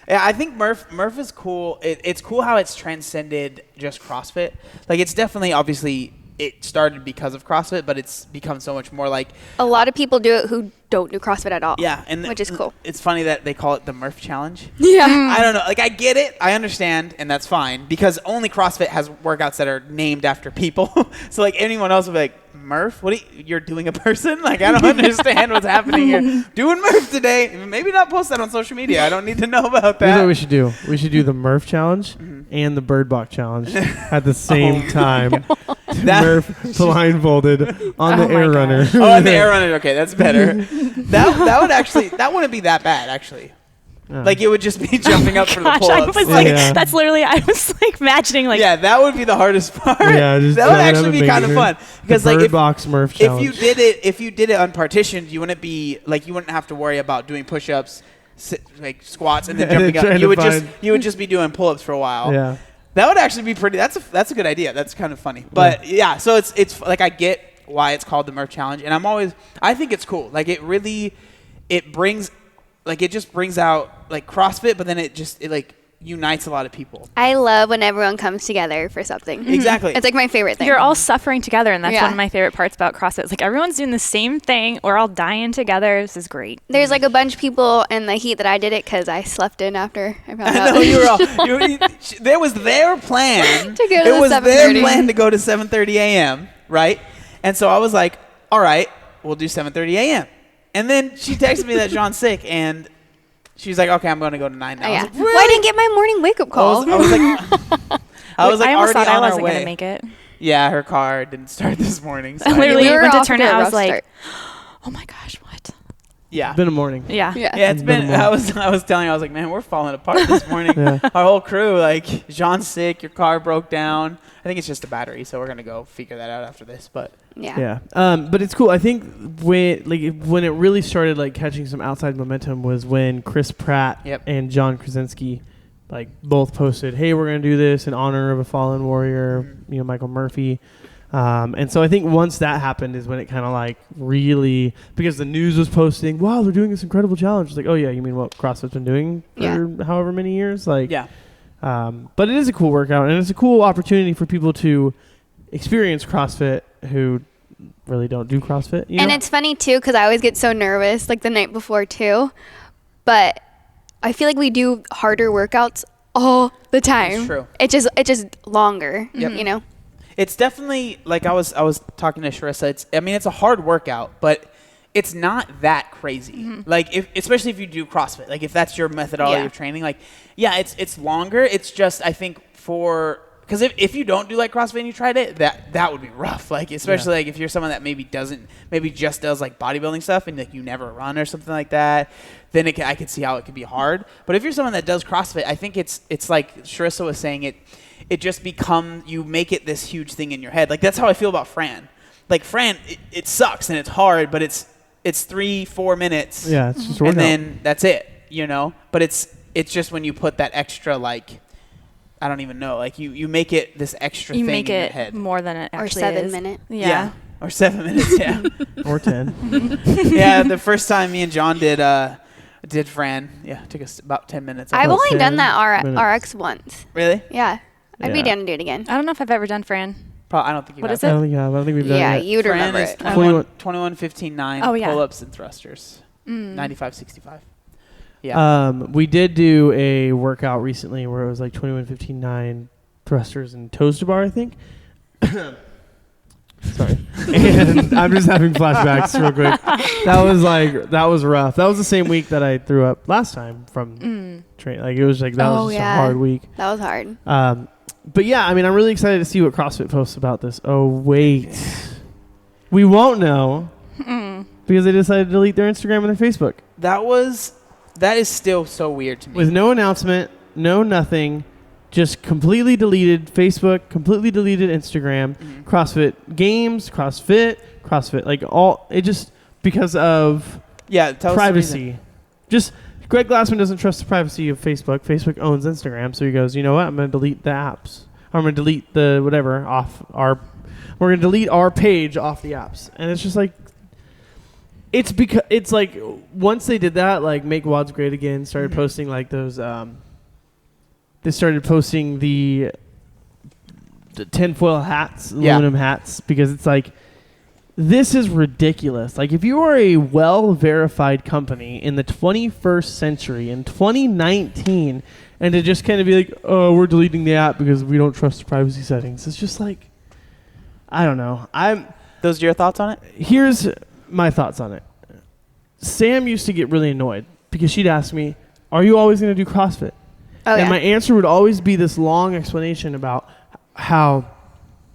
Yeah, I think Murph is cool. It's cool how it's transcended just CrossFit. Like it's definitely, obviously, it started because of CrossFit, but it's become so much more like... A lot of people do it who don't do CrossFit at all. Yeah. Which is cool. It's funny that they call it the Murph Challenge. Yeah. I don't know. Like, I get it. I understand, and that's fine, because only CrossFit has workouts that are named after people. So, like, anyone else would be like, Murph? You're doing a person? Like, I don't understand what's happening here. Doing Murph today. Maybe not post that on social media. I don't need to know about that. Here's what we should do. We should do the Murph Challenge and the Bird Box Challenge at the same time. Murph blindfolded on the air runner. Oh, on the air runner. Okay, that's better. That wouldn't be that bad, actually. Like it would just be jumping up for the pull-ups. I was like, that's literally, I was like imagining like. Yeah, that would be the hardest part. Yeah, that would actually be kind of fun because the like Bird Box Murph Challenge. if you did it unpartitioned, you wouldn't have to worry about doing push-ups, like squats, and then jumping up. You would just be doing pull-ups for a while. Yeah. That would actually be pretty. That's a good idea. That's kind of funny. But yeah, so it's like I get why it's called the Murph Challenge, and I think it's cool. Like it just brings out like CrossFit, but then it unites a lot of people. I love when everyone comes together for something. Exactly. It's like my favorite thing. You're all suffering together, and that's Yeah. one of my favorite parts about CrossFit. It's like everyone's doing the same thing. We're all dying together. This is great. There's like a bunch of people in the heat that I did it because I slept in after I found out. I know you were all. There was their plan. To go to it the was their 7:30. plan to go to 7:30 a.m. Right, and so I was like, all right, we'll do 7:30 a.m. And then she texted me that John's sick, and she's like, okay, I'm going to go to 9 now. Oh, I yeah. was like, really? Well, I didn't get my morning wake-up call. I was like, I was like I almost already thought I on our wasn't way. going to make it. Yeah, her car didn't start this morning. So I literally We were went to off turn to it. a I was rough like, start. oh my gosh, what? yeah. It's been a morning. Yeah. Yeah. Yeah, it's been. Been a I was telling you, I was like, man, we're falling apart this morning. Yeah. Our whole crew, like, Jean's sick, your car broke down. I think it's just a battery, so we're gonna go figure that out after this. But Yeah. But it's cool. I think when it really started like catching some outside momentum was when Chris Pratt Yep. and John Krasinski like both posted, "Hey, we're gonna do this in honor of a fallen warrior, Michael Murphy." And so I think once that happened is when it kind of like really, because the news was posting, "Wow, they're doing this incredible challenge." It's like, oh yeah, you mean what CrossFit's been doing for however many years? Like, yeah, but it is a cool workout, and it's a cool opportunity for people to experience CrossFit who really don't do CrossFit. You And know? it's funny too because I always get so nervous like the night before too, but I feel like we do harder workouts all the time. It's true. It's just longer. Yep. You know. it's definitely like I was talking to Trisha. It's a hard workout, but it's not that crazy. Like especially if you do CrossFit, like if that's your methodology of training, like it's longer. It's just I think because if you don't do like CrossFit and you tried it, that would be rough. Like especially like if you're someone that maybe just does like bodybuilding stuff and like you never run or something like that, then I could see how it could be hard. But if you're someone that does CrossFit, I think it's like Sharissa was saying, it just you make it this huge thing in your head. Like that's how I feel about Fran. Like Fran, it sucks and it's hard, but it's 3-4 minutes. Yeah, it's just a and workout. then that's it. But it's just when you put that extra like. I don't even know. Like you make it this extra You thing make in your it head. more than it Or actually 7 is. minutes. Yeah. Or 7 minutes. Yeah. or 10. Yeah. The first time me and John did Fran. Yeah. It took us about 10 minutes. I've About only done 10 that minutes. RX once. Really? Yeah. I'd be Yeah. down to do it again. I don't know if I've ever done Fran. I don't think you What have. is I it? don't think I don't think we've done Yeah, it yet. you'd Fran remember is it. 21, 15, 9 Oh, yeah. pull-ups and thrusters. 95, 65. Yeah. We did do a workout recently where it was like 21, 15, 9 thrusters and toes to bar, I think. Sorry. And I'm just having flashbacks real quick. That was rough. That was the same week that I threw up last time from train. Like it was like that was just a hard week. That was hard. But yeah, I mean, I'm really excited to see what CrossFit posts about this. Oh wait, we won't know because they decided to delete their Instagram and their Facebook That is still so weird to me. with no announcement, no nothing. Just completely deleted Facebook, completely deleted Instagram, CrossFit Games, CrossFit, like all it just because of tell us the privacy. reason. Just Greg Glassman doesn't trust the privacy of Facebook. Facebook owns Instagram, so he goes, you know what? I'm going to delete the apps. I'm going to delete the whatever off our. We're going to delete our page off the apps, and it's just like. It's because it's like once they did that, like Make WODs Great Again started posting like those. They started posting the tinfoil hats, aluminum hats, because it's like, this is ridiculous. Like, if you are a well-verified company in the 21st century, in 2019, and to just kind of be like, oh, we're deleting the app because we don't trust the privacy settings. It's just like, I don't know. Those are your thoughts on it? Here's my thoughts on it. Sam used to get really annoyed because she'd ask me, are you always going to do CrossFit? Oh, And yeah. my answer would always be this long explanation about how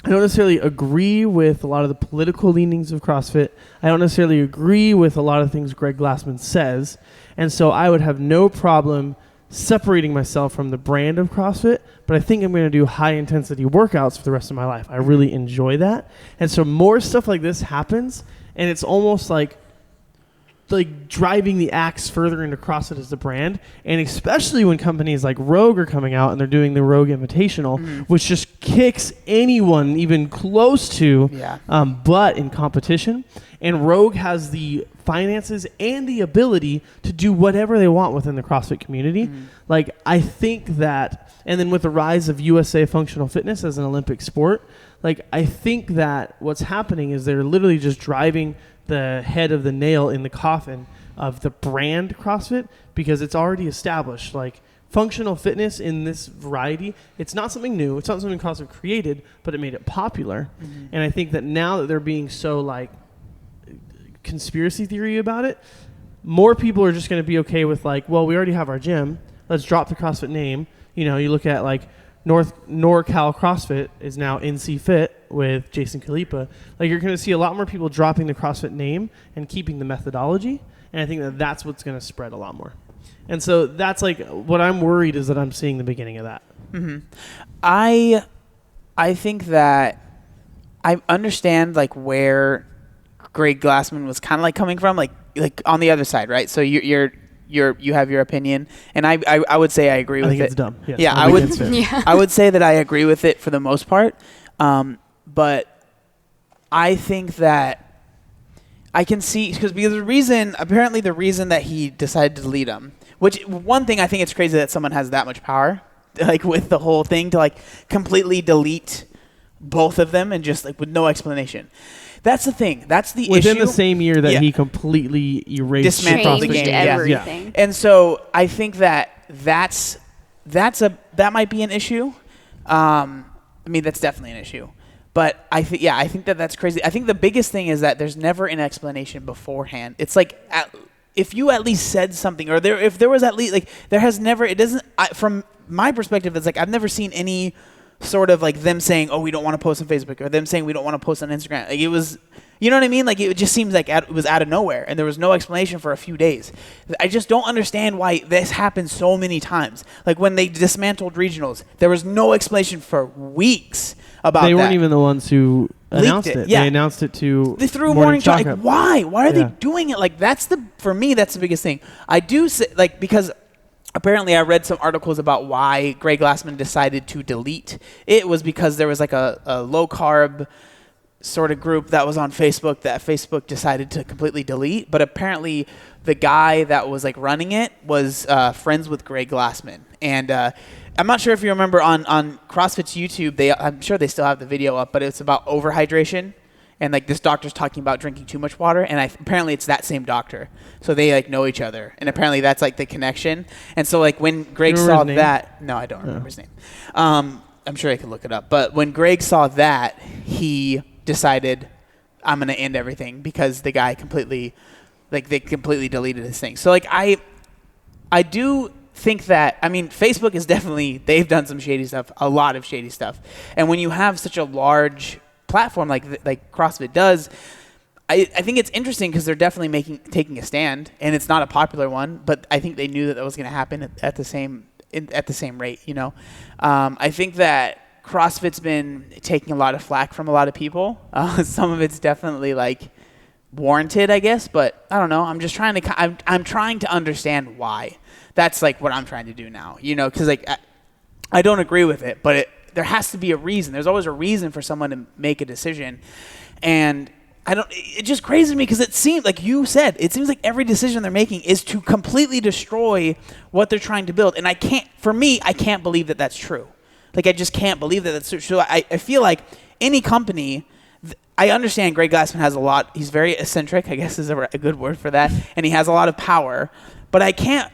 I don't necessarily agree with a lot of the political leanings of CrossFit. I don't necessarily agree with a lot of things Greg Glassman says. And so I would have no problem separating myself from the brand of CrossFit, but I think I'm going to do high-intensity workouts for the rest of my life. I really enjoy that. And so more stuff like this happens, and it's almost like like driving the axe further into CrossFit as a brand, and especially when companies like Rogue are coming out and they're doing the Rogue Invitational, which just kicks anyone even close to butt in competition. And Rogue has the finances and the ability to do whatever they want within the CrossFit community. Like, I think that, and then with the rise of USA functional fitness as an Olympic sport, like, I think that what's happening is they're literally just driving the head of the nail in the coffin of the brand CrossFit, because it's already established. Like, functional fitness in this variety, it's not something new. It's not something CrossFit created, but it made it popular. And I think that now that they're being so like conspiracy theory about it, more people are just going to be okay with like, well, we already have our gym. Let's drop the CrossFit name. You know, you look at like NorCal CrossFit is now NC Fit with Jason Kalipa. Like, you're going to see a lot more people dropping the CrossFit name and keeping the methodology. And I think that that's what's going to spread a lot more. And so that's like what I'm worried is that I'm seeing the beginning of that. I think that I understand like where Greg Glassman was kind of like coming from, like on the other side, right? So you have your opinion, and I would say I agree with it. I think it's dumb. Yes, yeah, I would say that I agree with it for the most part, but I think that I can see because the reason that he decided to delete him, which one thing I think it's crazy that someone has that much power, like with the whole thing to like completely delete both of them and just like with no explanation. That's the thing. That's the issue. Within the same year that he completely erased, dismantled the game, everything. And so I think that that might be an issue. I mean, that's definitely an issue. But I think that's crazy. I think the biggest thing is that there's never an explanation beforehand. It's like if you at least said something, or if there was at least like there has never. It doesn't. From my perspective, it's like I've never seen any sort of like them saying, oh, we don't want to post on Facebook, or them saying we don't want to post on Instagram. Like, it was, you know what I mean? Like, it just seems like it was out of nowhere, and there was no explanation for a few days. I just don't understand why this happened so many times. Like, when they dismantled regionals, there was no explanation for weeks about that. They weren't even the ones who announced it. Yeah. They announced it to They threw Morning Chalk. Like, why? Why are they Yeah. doing it? Like, for me, that's the biggest thing. I do say, like, because apparently I read some articles about why Greg Glassman decided to delete. It was because there was like a low-carb sort of group that was on Facebook that Facebook decided to completely delete. But apparently the guy that was like running it was friends with Greg Glassman. And I'm not sure if you remember on CrossFit's YouTube, I'm sure they still have the video up, but it's about overhydration. And like this doctor's talking about drinking too much water, and apparently it's that same doctor. So they like know each other, and apparently that's like the connection. And so like when Greg saw that, no, I don't remember his name. I'm sure I could look it up. But when Greg saw that, he decided, I'm gonna end everything, because the guy completely deleted his thing. So like I do think that, I mean, Facebook is definitely, they've done some shady stuff, a lot of shady stuff. And when you have such a large platform like CrossFit does, I think it's interesting because they're definitely taking a stand, and it's not a popular one, but I think they knew that was going to happen at the same rate, you know. I think that CrossFit's been taking a lot of flack from a lot of people. Some of it's definitely like warranted, I guess, but I don't know. I'm just trying to I'm trying to understand why. That's like what I'm trying to do now, you know, because like I don't agree with it, but there has to be a reason. There's always a reason for someone to make a decision. And it just crazy to me because it seems, like you said, it seems like every decision they're making is to completely destroy what they're trying to build. And I can't believe that that's true. Like, I just can't believe that that's true. So I feel like any company, I understand Greg Glassman has a lot, he's very eccentric, I guess is a good word for that, and he has a lot of power. But I can't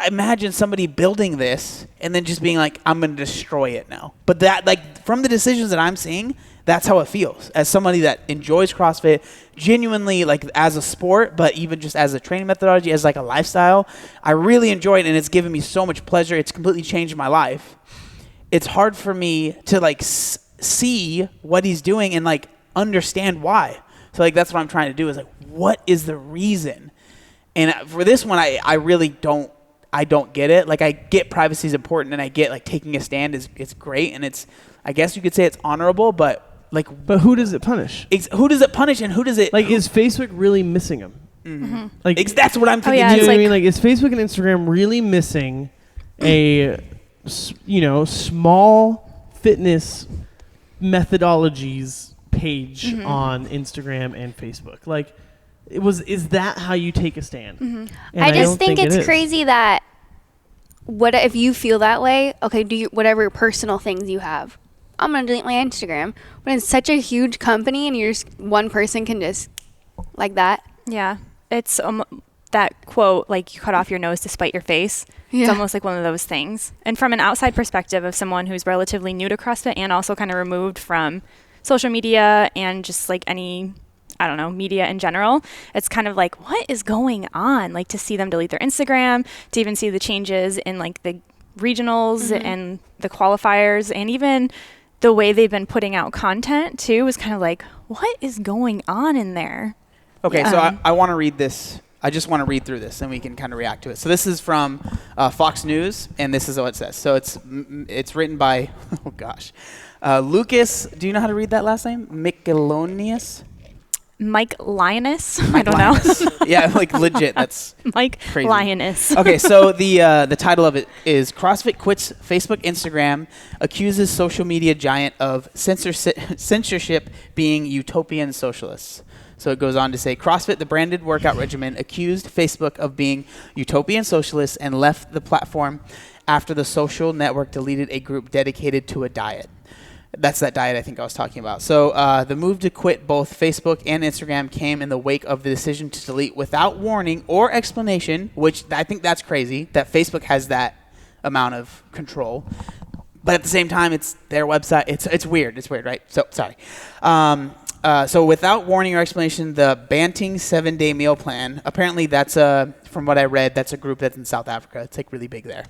imagine somebody building this and then just being like, I'm going to destroy it now. But that, like, from the decisions that I'm seeing, that's how it feels. As somebody that enjoys CrossFit genuinely, like, as a sport, but even just as a training methodology, as like a lifestyle, I really enjoy it, and it's given me so much pleasure. It's completely changed my life. It's hard for me to like see what he's doing and like understand why. So like that's what I'm trying to do, is like, what is the reason? And for this one, I really don't get it. Like, I get privacy is important, and I get like taking a stand is great, and it's, I guess you could say it's honorable, but who does it punish? Who does it punish, and who does it, like, is Facebook really missing him? Like That's what I'm thinking. yeah, you it's know what I like- mean? Like, is Facebook and Instagram really missing a, small fitness methodologies page on Instagram and Facebook? Like, is that how you take a stand? And I just don't think it it's is. crazy that what if you feel that way? Okay, do you, whatever personal things you have. I'm gonna delete my Instagram. When it's such a huge company and you're just, one person can just like that. Yeah. It's that quote, like, you cut off your nose to spite your face. It's Yeah. almost like one of those things. And from an outside perspective of someone who's relatively new to CrossFit and also kind of removed from social media and just like any, I don't know, media in general, it's kind of like, what is going on? Like, to see them delete their Instagram, to even see the changes in like the regionals and the qualifiers, and even the way they've been putting out content too was kind of like, what is going on in there? Okay, so I want to read this. I just want to read through this, and we can kind of react to it. So this is from Fox News, and this is what it says. So it's written by, oh gosh, Lucas. Do you know how to read that last name? Michelonius? Mike Lioness? I don't know. Yeah, like legit. That's Mike crazy. Lioness. Okay, so the title of it is CrossFit quits Facebook, Instagram, accuses social media giant of censorship being utopian socialists. So it goes on to say, CrossFit, the branded workout regimen, accused Facebook of being utopian socialists and left the platform after the social network deleted a group dedicated to a diet. That's that diet I think I was talking about. So the move to quit both Facebook and Instagram came in the wake of the decision to delete without warning or explanation, which I think that's crazy, that Facebook has that amount of control. But at the same time, it's their website. It's weird. It's weird, right? So, sorry. So without warning or explanation, the Banting 7-day meal plan, apparently that's from what I read, that's a group that's in South Africa. It's like really big there.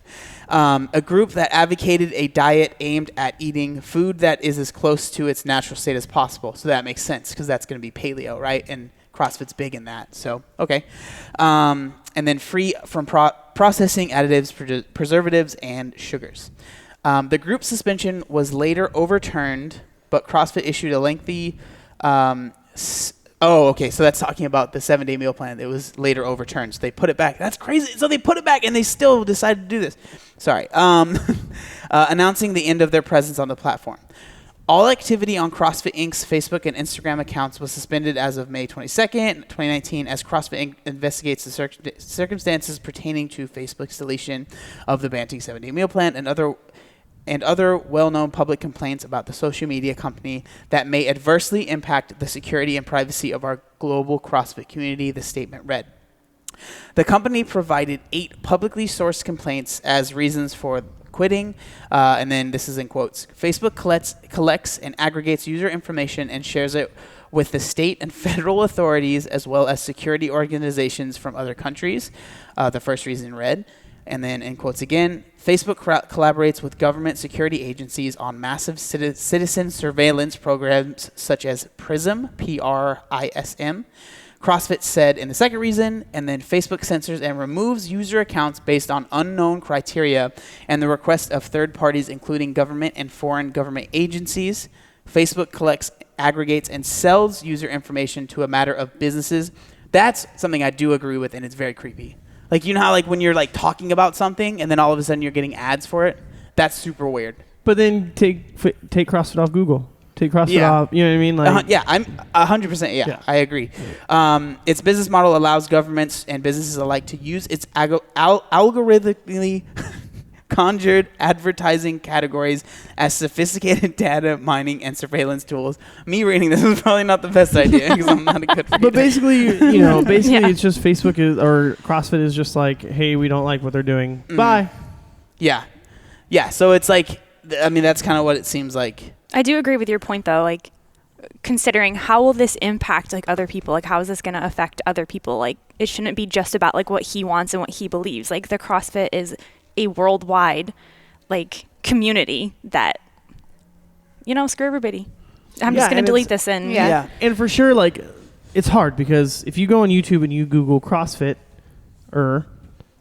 A group that advocated a diet aimed at eating food that is as close to its natural state as possible. So that makes sense because that's going to be paleo, right? And CrossFit's big in that. So, okay. And then free from processing additives, preservatives, and sugars. The group suspension was later overturned, but CrossFit issued a lengthy... okay. So that's talking about the 7-day meal plan. It was later overturned. So they put it back. That's crazy. So they put it back and they still decided to do this. Sorry. Announcing the end of their presence on the platform. All activity on CrossFit Inc.'s Facebook and Instagram accounts was suspended as of May 22nd, 2019, as CrossFit Inc. investigates the circumstances pertaining to Facebook's deletion of the Banting 7-day meal plan and other well-known public complaints about the social media company that may adversely impact the security and privacy of our global CrossFit community, the statement read. The company provided 8 publicly sourced complaints as reasons for quitting, and then this is in quotes. Facebook collects and aggregates user information and shares it with the state and federal authorities as well as security organizations from other countries, the first reason read. And then in quotes again, Facebook collaborates with government security agencies on massive citizen surveillance programs such as PRISM, PRISM. CrossFit said in the second reason, and then Facebook censors and removes user accounts based on unknown criteria and the request of third parties, including government and foreign government agencies. Facebook collects, aggregates, and sells user information to a matter of businesses. That's something I do agree with, and it's very creepy. Like, you know how like when you're like talking about something and then all of a sudden you're getting ads for it? That's super weird. But then take CrossFit off Google. Take CrossFit off. You know what I mean? Like, yeah, I'm 100%. Yeah, I agree. Its business model allows governments and businesses alike to use its algorithmically conjured advertising categories as sophisticated data mining and surveillance tools. Me reading this is probably not the best idea because I'm not a good reader. But basically, it's just Facebook or CrossFit is just like, hey, we don't like what they're doing. Bye. Yeah. So it's like, I mean, that's kind of what it seems like. I do agree with your point, though. Like, considering how will this impact like other people? Like, how is this going to affect other people? Like, it shouldn't be just about like what he wants and what he believes. Like, the CrossFit is a worldwide like community that, screw everybody. I'm just going to delete this and And for sure, like, it's hard because if you go on YouTube and you Google CrossFit,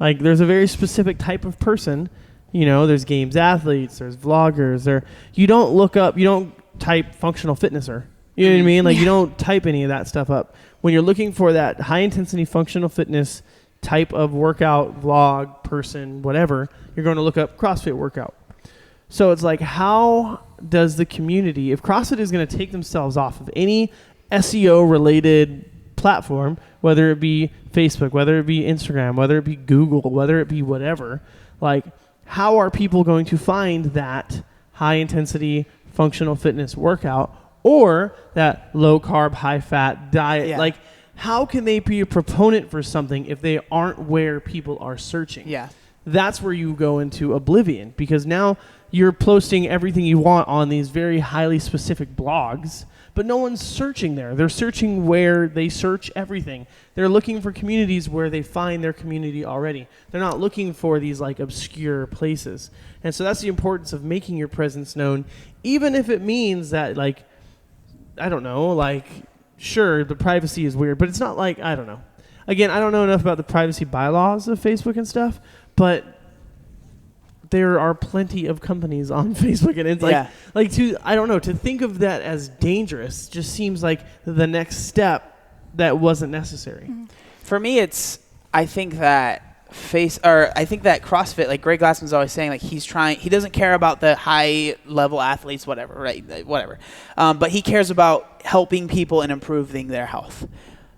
like, there's a very specific type of person. There's games athletes, there's vloggers. You don't type functional fitnesser. You know what I mean? Like you don't type any of that stuff up. When you're looking for that high intensity functional fitness type of workout, vlog, person, whatever, you're going to look up CrossFit workout. So it's like, how does the community, if CrossFit is going to take themselves off of any SEO related platform, whether it be Facebook, whether it be Instagram, whether it be Google, whether it be whatever, like how are people going to find that high intensity functional fitness workout or that low carb, high fat diet? Yeah. Like how can they be a proponent for something if they aren't where people are searching? Yeah. That's where you go into oblivion, because now you're posting everything you want on these very highly specific blogs, but no one's searching there. They're searching where they search everything. They're looking for communities where they find their community already. They're not looking for these like obscure places. And so that's the importance of making your presence known, even if it means that, like, I don't know, like, sure, the privacy is weird, but it's not like, I don't know. Again, I don't know enough about the privacy bylaws of Facebook and stuff, but there are plenty of companies on Facebook, and it's I don't know, to think of that as dangerous just seems like the next step that wasn't necessary. For me, I think that CrossFit, like Greg Glassman's always saying, like he doesn't care about the high level athletes, whatever, right? Whatever. But he cares about helping people and improving their health.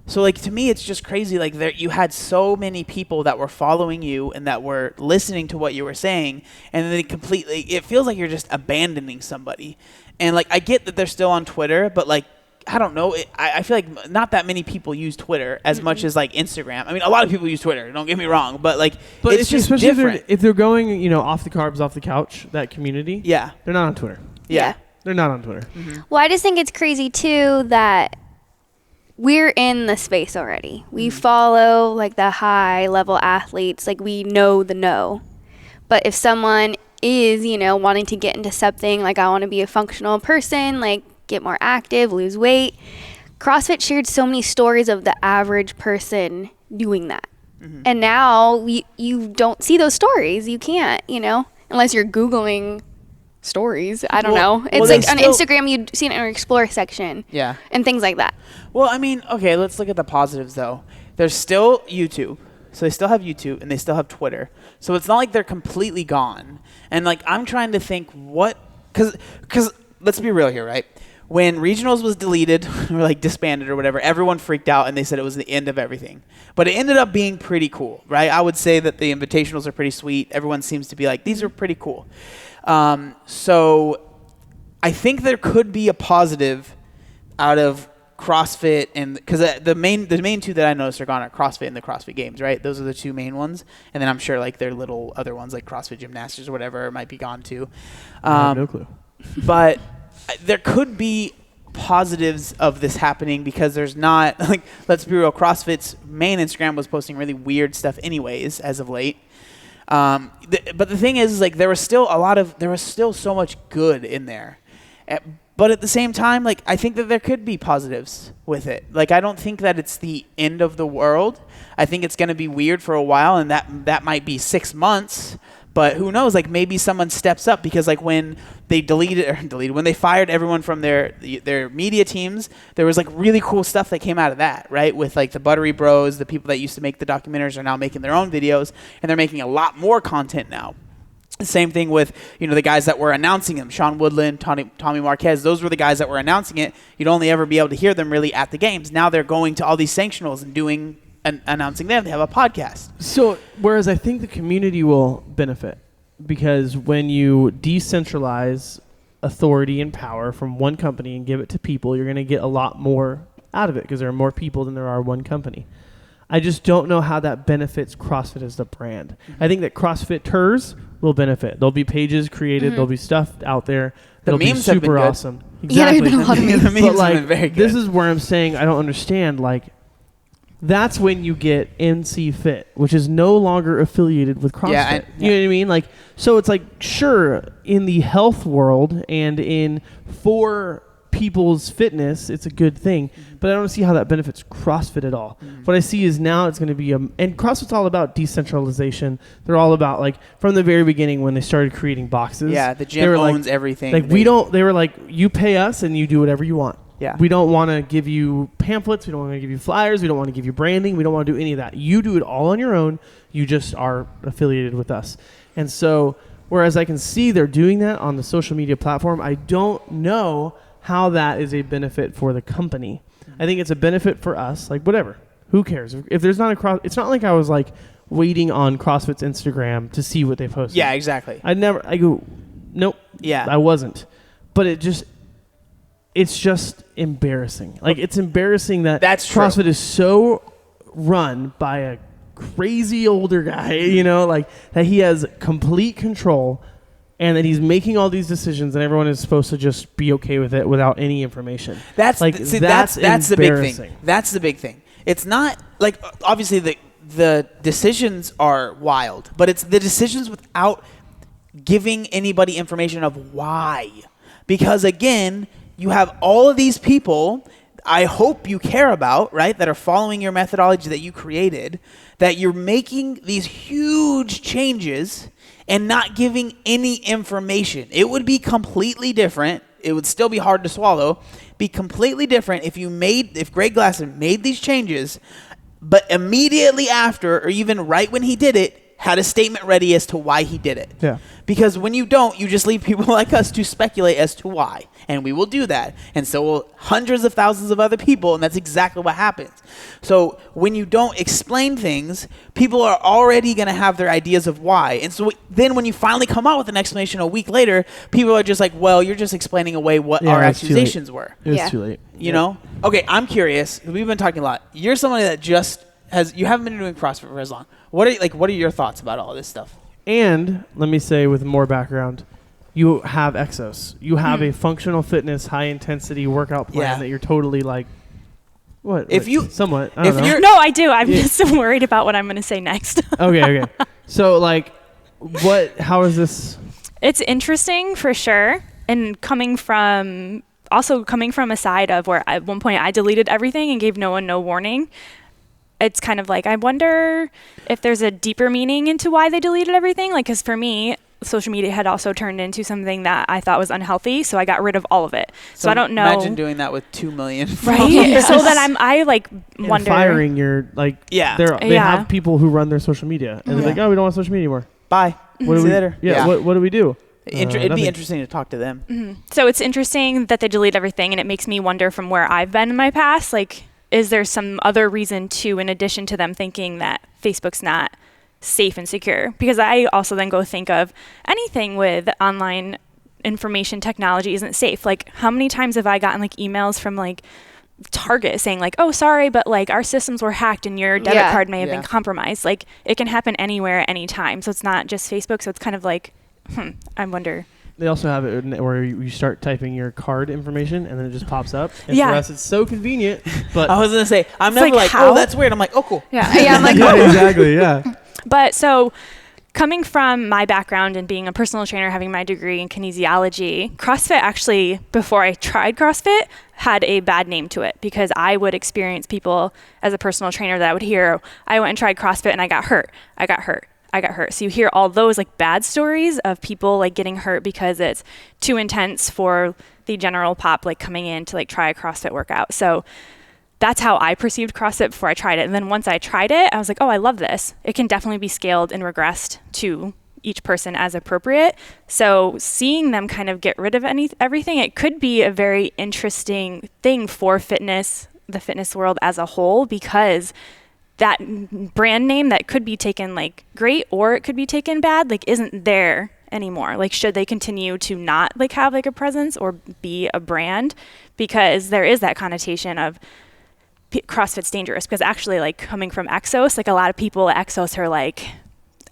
So, like, to me, it's just crazy. Like, you had so many people that were following you and that were listening to what you were saying, and then it feels like you're just abandoning somebody. And, like, I get that they're still on Twitter, but, like, I don't know. I feel like not that many people use Twitter as much as, like, Instagram. I mean, a lot of people use Twitter, don't get me wrong, but, like, it's just different. If they're going, you know, off the carbs, off the couch, that community, yeah, they're not on Twitter. Yeah. They're not on Twitter. Mm-hmm. Well, I just think it's crazy, too, that we're in the space already. We follow like the high level athletes, like we know the know. But if someone is, you know, wanting to get into something, like I want to be a functional person, like get more active, lose weight, CrossFit shared so many stories of the average person doing that. And now you don't see those stories. You can't, you know, unless you're Googling stories. I don't know. It's like on Instagram, you'd see it in our Explore section. Yeah. And things like that. Well, I mean, okay, let's look at the positives, though. There's still YouTube. So they still have YouTube, and they still have Twitter. So it's not like they're completely gone. And, like, I'm trying to think because let's be real here, right? When regionals was deleted or, like, disbanded or whatever, everyone freaked out, and they said it was the end of everything. But it ended up being pretty cool, right? I would say that the invitationals are pretty sweet. Everyone seems to be like, these are pretty cool. So I think there could be a positive out of CrossFit, and because the main two that I noticed are gone are CrossFit and the CrossFit Games, right? Those are the two main ones, and then I'm sure like their little other ones like CrossFit Gymnastics or whatever might be gone too. I have no clue. But there could be positives of this happening because there's not, like, let's be real, CrossFit's main Instagram was posting really weird stuff anyways as of late. But the thing is like there was still so much good in there. But at the same time, like, I think that there could be positives with it. Like, I don't think that it's the end of the world. I think it's going to be weird for a while, and that might be 6 months. But who knows? Like, maybe someone steps up because, like, when they when they fired everyone from their media teams, there was, like, really cool stuff that came out of that, right? With, like, the Buttery Bros, the people that used to make the documentaries are now making their own videos, and they're making a lot more content now. Same thing with, you know, the guys that were announcing them, Sean Woodland, Tommy Marquez. Those were the guys that were announcing it. You'd only ever be able to hear them really at the games. Now they're going to all these sanctionals and announcing them. They have a podcast. So, whereas I think the community will benefit because when you decentralize authority and power from one company and give it to people, you're going to get a lot more out of it because there are more people than there are one company. I just don't know how that benefits CrossFit as the brand. I think that CrossFitters will benefit. There'll be pages created. There'll be stuff out there. That'll be memes have been super good. Awesome. Exactly. Yeah, there's been a lot of memes. The memes But have like, been very good. this is where I'm saying I don't understand. Like, that's when you get NC Fit, which is no longer affiliated with CrossFit. You know what I mean? Like, so it's like, sure, in the health world and for people's fitness, it's a good thing, but I don't see how that benefits CrossFit at all. What I see is now it's going to be and CrossFit's all about decentralization. They're all about, like, from the very beginning when they started creating boxes. Yeah, the gym owns everything. Like, they were like, you pay us and you do whatever you want. Yeah. We don't want to give you pamphlets. We don't want to give you flyers. We don't want to give you branding. We don't want to do any of that. You do it all on your own. You just are affiliated with us. And so, whereas I can see they're doing that on the social media platform, I don't know how that is a benefit for the company. I think it's a benefit for us. Like, whatever. Who cares? If there's not it's not like I was like waiting on CrossFit's Instagram to see what they posted. Yeah, exactly. I go, nope. Yeah. I wasn't. But it's just embarrassing. Like, it's embarrassing that That's true. CrossFit is so run by a crazy older guy, you know, like that he has complete control and that he's making all these decisions and everyone is supposed to just be okay with it without any information. That's like, that's the big thing. That's the big thing. It's not like, obviously the decisions are wild, but it's the decisions without giving anybody information of why. Because again, you have all of these people I hope you care about, right, that are following your methodology that you created, that you're making these huge changes and not giving any information. It would be completely different. It would still be hard to swallow. Be completely different if Greg Glasson made these changes, but immediately after, or even right when he did it, had a statement ready as to why he did it. Yeah. Because when you don't, you just leave people like us to speculate as to why. And we will do that. And so will hundreds of thousands of other people, and that's exactly what happens. So when you don't explain things, people are already going to have their ideas of why. And so then when you finally come out with an explanation a week later, people are just like, well, you're just explaining away what our accusations were. It was too late. You know? Okay, I'm curious. We've been talking a lot. You're somebody that just you haven't been doing CrossFit for as long. What are your thoughts about all this stuff? And let me say, with more background, you have Exos. You have a functional fitness, high intensity workout plan that you're totally like, what? If you somewhat, I don't know. No, I do. I'm just worried about what I'm going to say next. Okay. So like, how is this? It's interesting for sure. And coming from a side of where at one point I deleted everything and gave no one no warning. It's kind of like, I wonder if there's a deeper meaning into why they deleted everything. Like, because for me, social media had also turned into something that I thought was unhealthy, so I got rid of all of it. So I don't know. Imagine doing that with 2 million. Right? Yes. So then I wonder. Firing your, like, they have people who run their social media, and they're like, oh, we don't want social media anymore. Bye. See you later. Yeah. What do we do? It'd be interesting to talk to them. Mm-hmm. So it's interesting that they delete everything, and it makes me wonder from where I've been in my past, like, is there some other reason too, in addition to them thinking that Facebook's not safe and secure? Because I also then go think of anything with online information technology isn't safe. Like, how many times have I gotten like emails from like Target saying like, oh, sorry, but like our systems were hacked and your debit card may have been compromised. Like, it can happen anywhere at any time. So it's not just Facebook. So it's kind of like, I wonder. They also have it where you start typing your card information and then it just pops up. And for us, it's so convenient. But I was going to say, I'm it's never like oh, that's weird. I'm like, oh, cool. Yeah, I'm like, yeah, exactly, yeah. But so coming from my background and being a personal trainer, having my degree in kinesiology, CrossFit actually, before I tried CrossFit, had a bad name to it because I would experience people as a personal trainer that I would hear, I went and tried CrossFit and I got hurt. So you hear all those like bad stories of people like getting hurt because it's too intense for the general pop like coming in to like try a CrossFit workout. So that's how I perceived CrossFit before I tried it. And then once I tried it, I was like, oh, I love this. It can definitely be scaled and regressed to each person as appropriate. So seeing them kind of get rid of everything, it could be a very interesting thing for fitness, the fitness world as a whole, because that brand name that could be taken like great or it could be taken bad, like isn't there anymore. Like, should they continue to not like have like a presence or be a brand? Because there is that connotation of CrossFit's dangerous, because actually like coming from Exos, like a lot of people at Exos are like,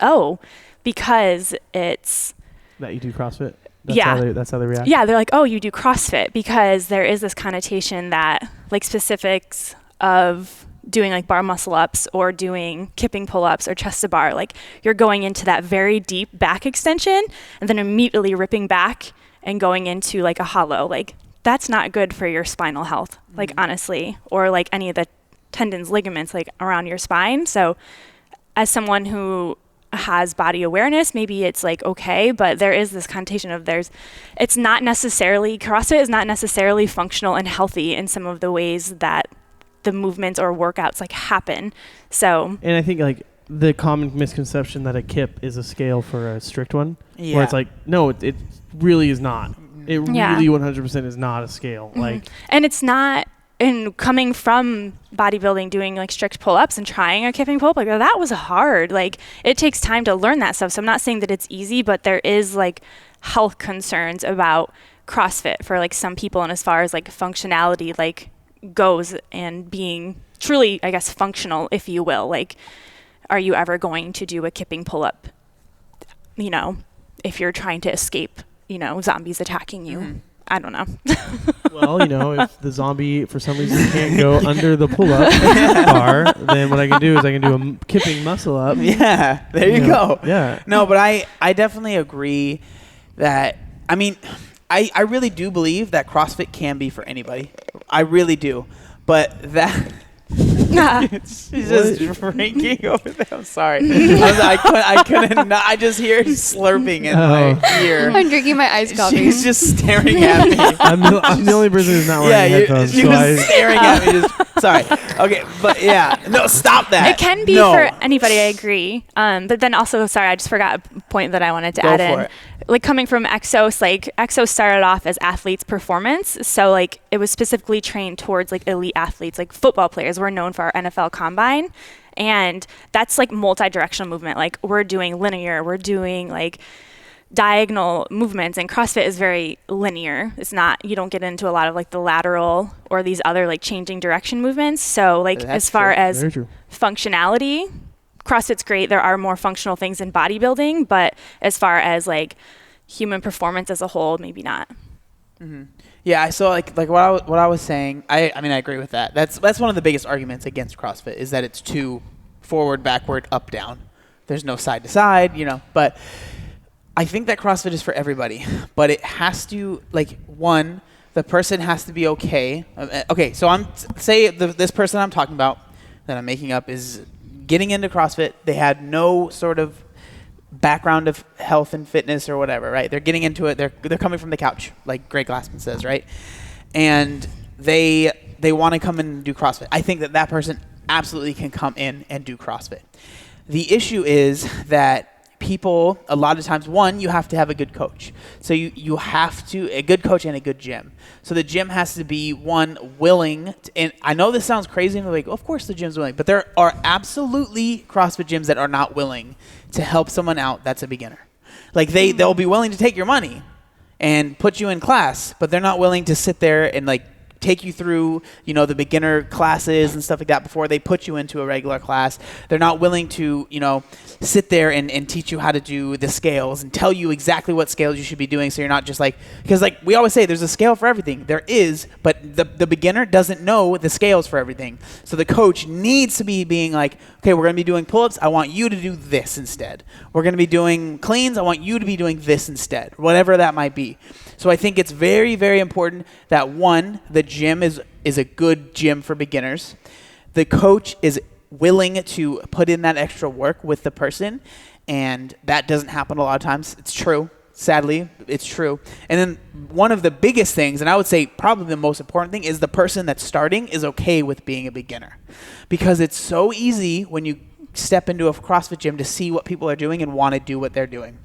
oh, because it's that you do CrossFit. That's how they react. Yeah, they're like, oh, you do CrossFit, because there is this connotation that like specifics of doing like bar muscle ups or doing kipping pull-ups or chest to bar, like you're going into that very deep back extension and then immediately ripping back and going into like a hollow. Like, that's not good for your spinal health, like honestly, or like any of the tendons, ligaments like around your spine. So as someone who has body awareness, maybe it's like okay, but there is this connotation of it's not necessarily, CrossFit is not necessarily functional and healthy in some of the ways that the movements or workouts like happen. So, and I think like the common misconception that a kip is a scale for a strict one, where it's like, no, it really is not. It really 100% is not a scale. Like, and it's not. And coming from bodybuilding, doing like strict pull-ups and trying a kipping pull-up, like that was hard. Like it takes time to learn that stuff. So I'm not saying that it's easy, but there is like health concerns about CrossFit for like some people, and as far as like functionality like goes and being truly, I guess, functional, if you will. Like, are you ever going to do a kipping pull-up? You know, if you're trying to escape, you know, zombies attacking you. I don't know. Well, you know, if the zombie for some reason can't go under the pull-up bar, then what I can do is I can do a kipping muscle up. Yeah, there you go. Yeah. No, but I definitely agree that, I mean, I really do believe that CrossFit can be for anybody. I really do. But that... She's just drinking over there. I'm sorry. I couldn't not. I just hear slurping in my ear. I'm drinking my iced coffee. She's just staring at me. I'm the only person who's not wearing headphones. She was staring at me. Sorry. Okay, but yeah. No, stop that. It can be for anybody, I agree. But then also, sorry, I just forgot a point that I wanted to add in. Like coming from Exos, like Exos started off as athletes' performance. So like it was specifically trained towards like elite athletes, like football players. We're known for our NFL combine. And that's like multi-directional movement. Like we're doing linear, we're doing like diagonal movements, and CrossFit is very linear. It's not, you don't get into a lot of like the lateral or these other like changing direction movements. So like as far as functionality, CrossFit's great. There are more functional things in bodybuilding, but as far as like human performance as a whole, maybe not. Yeah, so like what I was saying, I mean I agree with that. That's one of the biggest arguments against CrossFit is that it's too forward, backward, up, down. There's no side to side, you know. But I think that CrossFit is for everybody, but it has to, like, one, the person has to be okay. Okay, so this person I'm talking about that I'm making up is getting into CrossFit. They had no sort of background of health and fitness or whatever, right? They're getting into it. They're coming from the couch, like Greg Glassman says, right? And they want to come in and do CrossFit. I think that person absolutely can come in and do CrossFit. The issue is that people, a lot of times, one, you have to have a good coach. So you have to, a good coach and a good gym. So the gym has to be, one, willing, and I know this sounds crazy, and they're like, of course the gym's willing, but there are absolutely CrossFit gyms that are not willing to help someone out that's a beginner. Like they'll be willing to take your money and put you in class, but they're not willing to sit there and like take you through, you know, the beginner classes and stuff like that before they put you into a regular class. They're not willing to, you know, sit there and teach you how to do the scales and tell you exactly what scales you should be doing, so you're not just like, because like we always say, there's a scale for everything. There is, but the beginner doesn't know the scales for everything. So the coach needs to be being like, okay, we're going to be doing pull-ups. I want you to do this instead. We're going to be doing cleans. I want you to be doing this instead, whatever that might be. So I think it's very, very important that, one, the gym is a good gym for beginners. The coach is willing to put in that extra work with the person, and that doesn't happen a lot of times. It's true. Sadly, it's true. And then one of the biggest things, and I would say probably the most important thing, is the person that's starting is okay with being a beginner. Because it's so easy when you step into a CrossFit gym to see what people are doing and want to do what they're doing.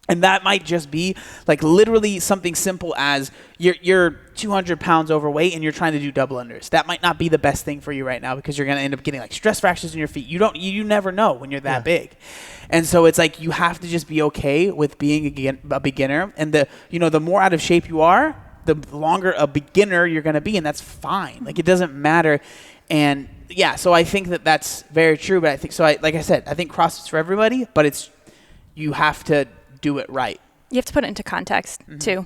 And that might just be like literally something simple as you're 200 pounds overweight and you're trying to do double unders. That might not be the best thing for you right now because you're going to end up getting like stress fractures in your feet. You never know when you're that big. And so it's like you have to just be okay with being a beginner. And the more out of shape you are, the longer a beginner you're going to be, and that's fine. Like it doesn't matter. And yeah, so I think that that's very true. But I think like I said, I think CrossFit's for everybody, but you have to do it right. You have to put it into context too.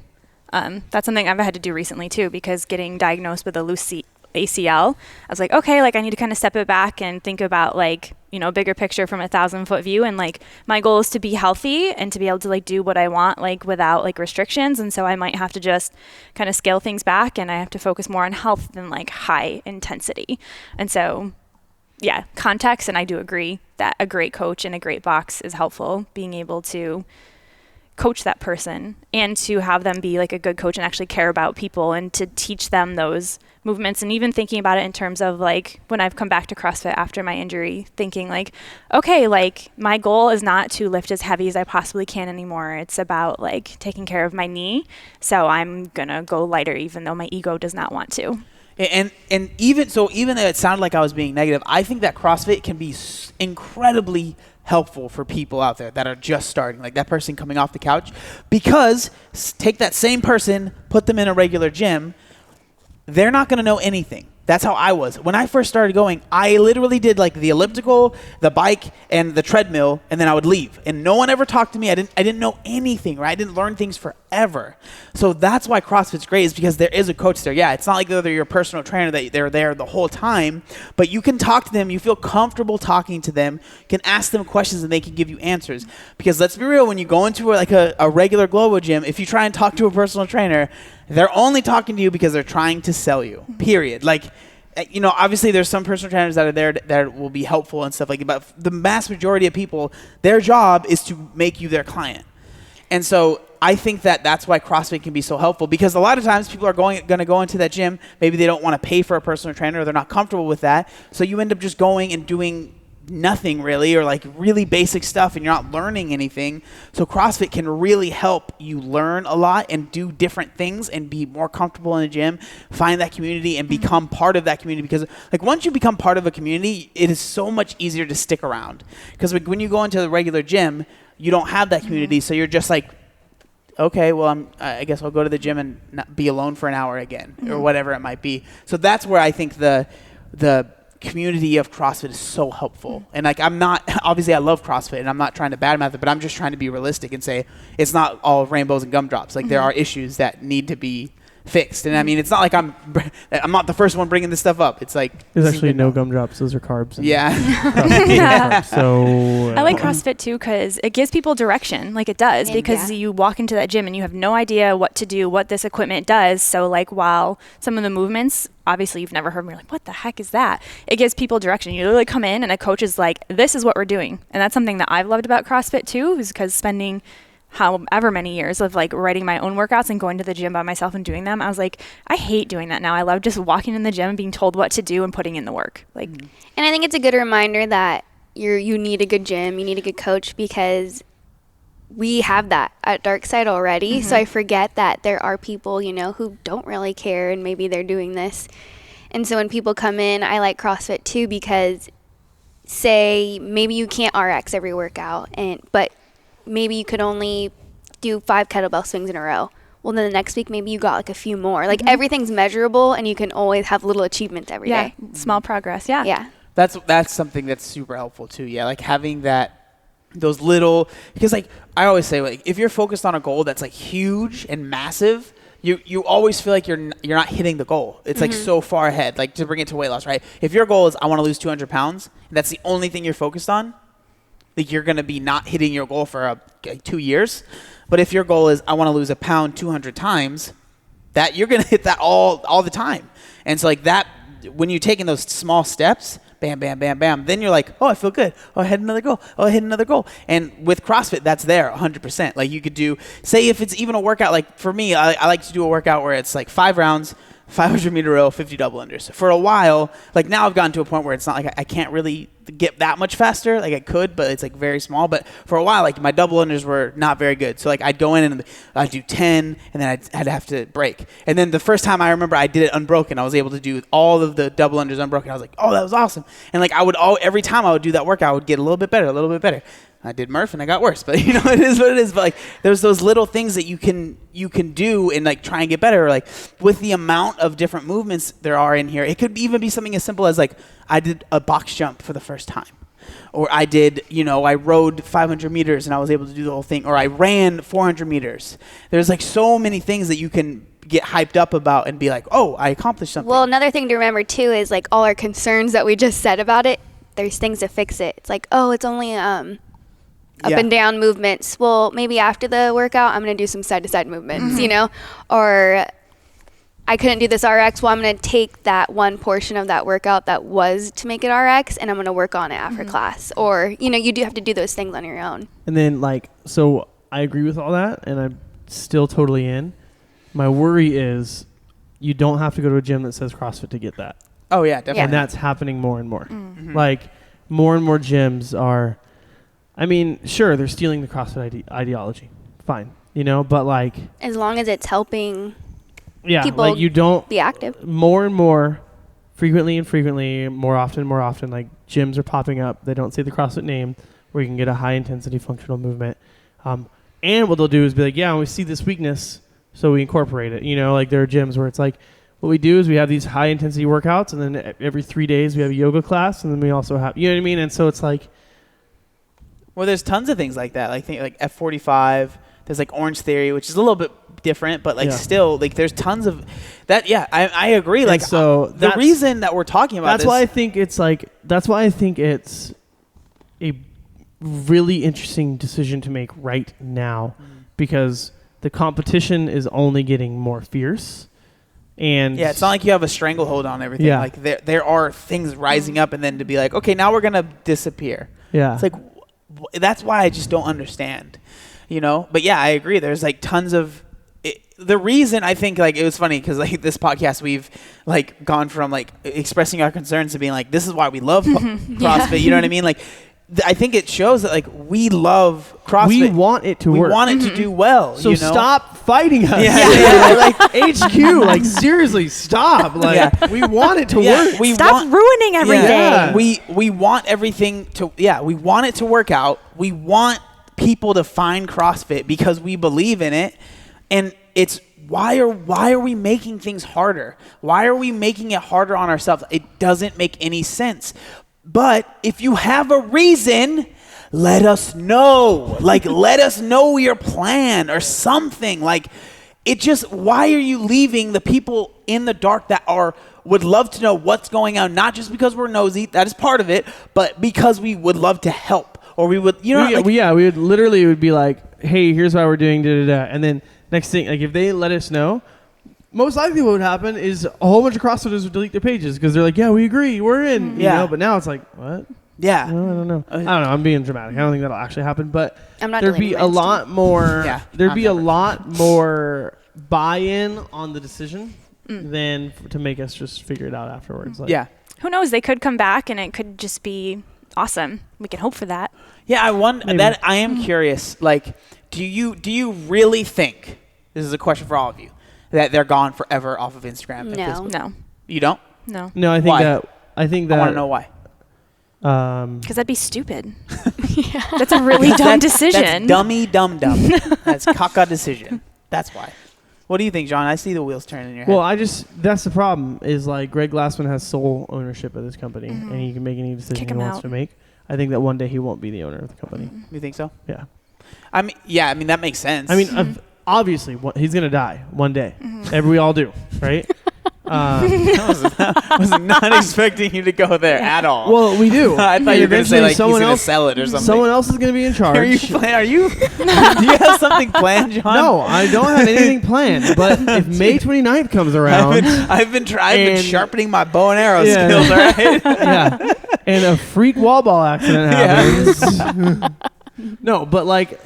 That's something I've had to do recently too, because getting diagnosed with a loose ACL, I was like, okay, like I need to kind of step it back and think about like, you know, bigger picture from 1,000-foot view. And like my goal is to be healthy and to be able to like do what I want, like without like restrictions. And so I might have to just kind of scale things back, and I have to focus more on health than like high intensity. And so context. And I do agree that a great coach and a great box is helpful, being able to coach that person and to have them be like a good coach and actually care about people and to teach them those movements. And even thinking about it in terms of like when I've come back to CrossFit after my injury, thinking like, okay, like my goal is not to lift as heavy as I possibly can anymore. It's about like taking care of my knee. So I'm gonna go lighter even though my ego does not want to. And even though it sounded like I was being negative, I think that CrossFit can be incredibly helpful for people out there that are just starting, like that person coming off the couch, because take that same person, put them in a regular gym, they're not going to know anything. That's how I was. When I first started going, I literally did like the elliptical, the bike, and the treadmill, and then I would leave. And no one ever talked to me. I didn't know anything, right? I didn't learn things forever. So that's why CrossFit's great, is because there is a coach there. Yeah, it's not like they're your personal trainer, that they're there the whole time, but you can talk to them. You feel comfortable talking to them. You can ask them questions and they can give you answers. Because let's be real, when you go into like a regular Globo gym, if you try and talk to a personal trainer, they're only talking to you because they're trying to sell you, period. Like, you know, obviously there's some personal trainers that are there that will be helpful and stuff like that, but the mass majority of people, their job is to make you their client. And so I think that that's why CrossFit can be so helpful, because a lot of times people are going to go into that gym. Maybe they don't want to pay for a personal trainer, or they're not comfortable with that. So you end up just going and doing nothing really, or like really basic stuff, and you're not learning anything. So CrossFit can really help you learn a lot and do different things and be more comfortable in the gym, find that community and become part of that community. Because like once you become part of a community, it is so much easier to stick around, because like, when you go into the regular gym, you don't have that community. So you're just like, okay, well, I guess I'll go to the gym and not be alone for an hour again, or whatever it might be. So that's where I think the community of CrossFit is so helpful. And like, I'm not, obviously I love CrossFit and I'm not trying to badmouth it, but I'm just trying to be realistic and say it's not all rainbows and gumdrops. Like there are issues that need to be fixed. And I mean, it's not like I'm not the first one bringing this stuff up. It's like, there's actually no gumdrops. Those are carbs. Yeah. Carbs, so I like CrossFit too because it gives people direction, like it does, because you walk into that gym and you have no idea what to do, what this equipment does. So like, while some of the movements, obviously you've never heard me, you're like, what the heck is that? It gives people direction. You literally come in and a coach is like, this is what we're doing. And that's something that I've loved about CrossFit too, is because spending however many years of like writing my own workouts and going to the gym by myself and doing them, I was like, I hate doing that now. I love just walking in the gym and being told what to do and putting in the work. Like, and I think it's a good reminder that you need a good gym, you need a good coach, because we have that at Darkside already. So I forget that there are people, you know, who don't really care and maybe they're doing this. And so when people come in, I like CrossFit too, because say maybe you can't RX every workout, but maybe you could only do 5 kettlebell swings in a row. Well, then the next week, maybe you got like a few more. Like everything's measurable and you can always have little achievements every day. Small progress. Yeah. That's something that's super helpful too. Yeah. Like having those little, because like I always say, like if you're focused on a goal that's like huge and massive, you always feel like you're not hitting the goal. It's like so far ahead, like to bring it to weight loss, right? If your goal is I want to lose 200 pounds, and that's the only thing you're focused on, like you're going to be not hitting your goal for 2 years. But if your goal is I want to lose a pound 200 times, that you're going to hit that all the time. And so like that, when you're taking those small steps, bam, bam, bam, bam, then you're like, oh, I feel good. Oh, I hit another goal. Oh, I hit another goal. And with CrossFit, that's there 100%. Like you could do, say if it's even a workout, like for me, I like to do a workout where it's like 5 rounds, 500 meter row, 50 double unders. For a while, like now I've gotten to a point where it's not like I can't really get that much faster. Like I could, but it's like very small. But for a while, like my double unders were not very good. So like I'd go in and I'd do 10 and then I'd have to break. And then the first time I remember I did it unbroken, I was able to do all of the double unders unbroken. I was like, oh, that was awesome. And like every time I would do that workout, I would get a little bit better. I did Murph and I got worse, but you know, it is what it is. But like, there's those little things that you can do and like try and get better. Like with the amount of different movements there are in here, it could even be something as simple as like, I did a box jump for the first time, or I did, you know, I rode 500 meters and I was able to do the whole thing, or I ran 400 meters. There's like so many things that you can get hyped up about and be like, oh, I accomplished something. Well, another thing to remember too is like all our concerns that we just said about it, there's things to fix it. It's like, oh, it's only up and down movements. Well, maybe after the workout, I'm going to do some side-to-side movements, you know? Or I couldn't do this RX. Well, I'm going to take that one portion of that workout that was to make it RX, and I'm going to work on it after class. Or, you do have to do those things on your own. And then, so I agree with all that, and I'm still totally in. My worry is you don't have to go to a gym that says CrossFit to get that. Oh, yeah, definitely. And that's happening more and more. Like, more and more gyms are, sure, they're stealing the CrossFit ideology. Fine. But like... As long as it's helping people like you don't be active. More and more, frequently, more often, like gyms are popping up. They don't say the CrossFit name where you can get a high-intensity functional movement. And what they'll do is be like, yeah, we see this weakness, so we incorporate it. Like there are gyms where it's like, what we do is we have these high-intensity workouts, and then every 3 days we have a yoga class, and then we also have, you know what I mean? And so it's like... Well, there's tons of things like that. Like F45, there's like Orange Theory, which is a little bit different, but still, like there's tons of that. Yeah, I agree. Like, so the reason that we're talking about that's why I think it's a really interesting decision to make right now, because the competition is only getting more fierce. And it's not like you have a stranglehold on everything. Yeah. Like there are things rising up, and then to be like, okay, now we're gonna disappear. Yeah, it's like that's why I just don't understand, But yeah, I agree. There's like tons of. The reason I think like it was funny because like this podcast we've like gone from like expressing our concerns to being like this is why we love CrossFit. You know what I mean? Like I think it shows that like we love CrossFit. We want it to work. We want it to do well. So stop fighting us. Like HQ, like seriously, stop. Like we want it to work. Stop ruining everything. Yeah. We want everything to. Yeah, we want it to work out. We want people to find CrossFit because we believe in it, and it's why are we making things harder? Why are we making it harder on ourselves? It doesn't make any sense. But if you have a reason, let us know. Like, let us know your plan or something. Like, why are you leaving the people in the dark that would love to know what's going on? Not just because we're nosy, that is part of it, but because we would love to help. Or we would, we would literally be like, hey, here's why we're doing da-da-da. And then next thing, like if they let us know, most likely what would happen is a whole bunch of CrossFitters would delete their pages because they're like, yeah, we agree, we're in. But now it's like, what? Yeah. No, I don't know. I'm being dramatic. I don't think that'll actually happen. But there'd be a lot more. There'd be a lot more buy-in on the decision than to make us just figure it out afterwards. Like, who knows? They could come back and it could just be awesome. We can hope for that. Yeah, I am curious. Like, do you really think, this is a question for all of you, that they're gone forever off of Instagram? No. You don't? No. No, I think that I want to know why. Because that'd be stupid. That's a really dumb decision. That's dummy dumb. That's caca decision. That's why. What do you think, John? I see the wheels turning in your head. Well, that's the problem is like Greg Glassman has sole ownership of this company and he can make any decision he wants to make. I think that one day he won't be the owner of the company. You think so? Yeah. I mean, that makes sense. I mean, obviously, he's going to die one day. We all do, right? I was not expecting you to go there at all. Well, we do. I thought you were going to say like he's going to sell it or something. Someone else is going to be in charge. Are you? Do you have something planned, John? No, I don't have anything planned. But if May 29th comes around, I've been sharpening my bow and arrow skills. Right? Yeah, and a freak wall ball accident happens. No, but like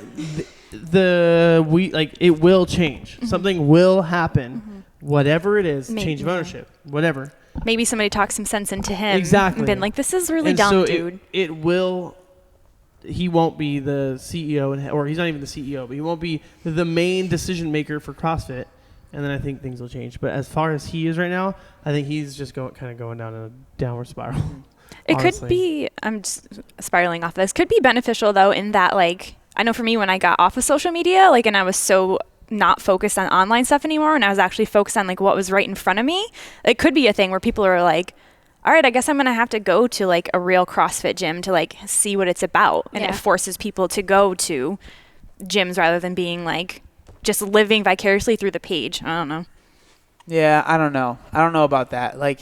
it will change. Something will happen. Whatever it is, change of ownership, whatever. Maybe somebody talked some sense into him. Exactly. And been like, this is really dumb, dude. It will. He won't be the CEO, or he's not even the CEO, but he won't be the main decision maker for CrossFit. And then I think things will change. But as far as he is right now, I think he's just going down a downward spiral. It could be, I'm just spiraling off this, could be beneficial though in that like, I know for me when I got off of social media, like, and I was so not focused on online stuff anymore and I was actually focused on like what was right in front of me, it could be a thing where people are like, all right, I guess I'm going to have to go to like a real CrossFit gym to like see what it's about. And it forces people to go to gyms rather than being like just living vicariously through the page. I don't know. Yeah, I don't know. I don't know about that. Like,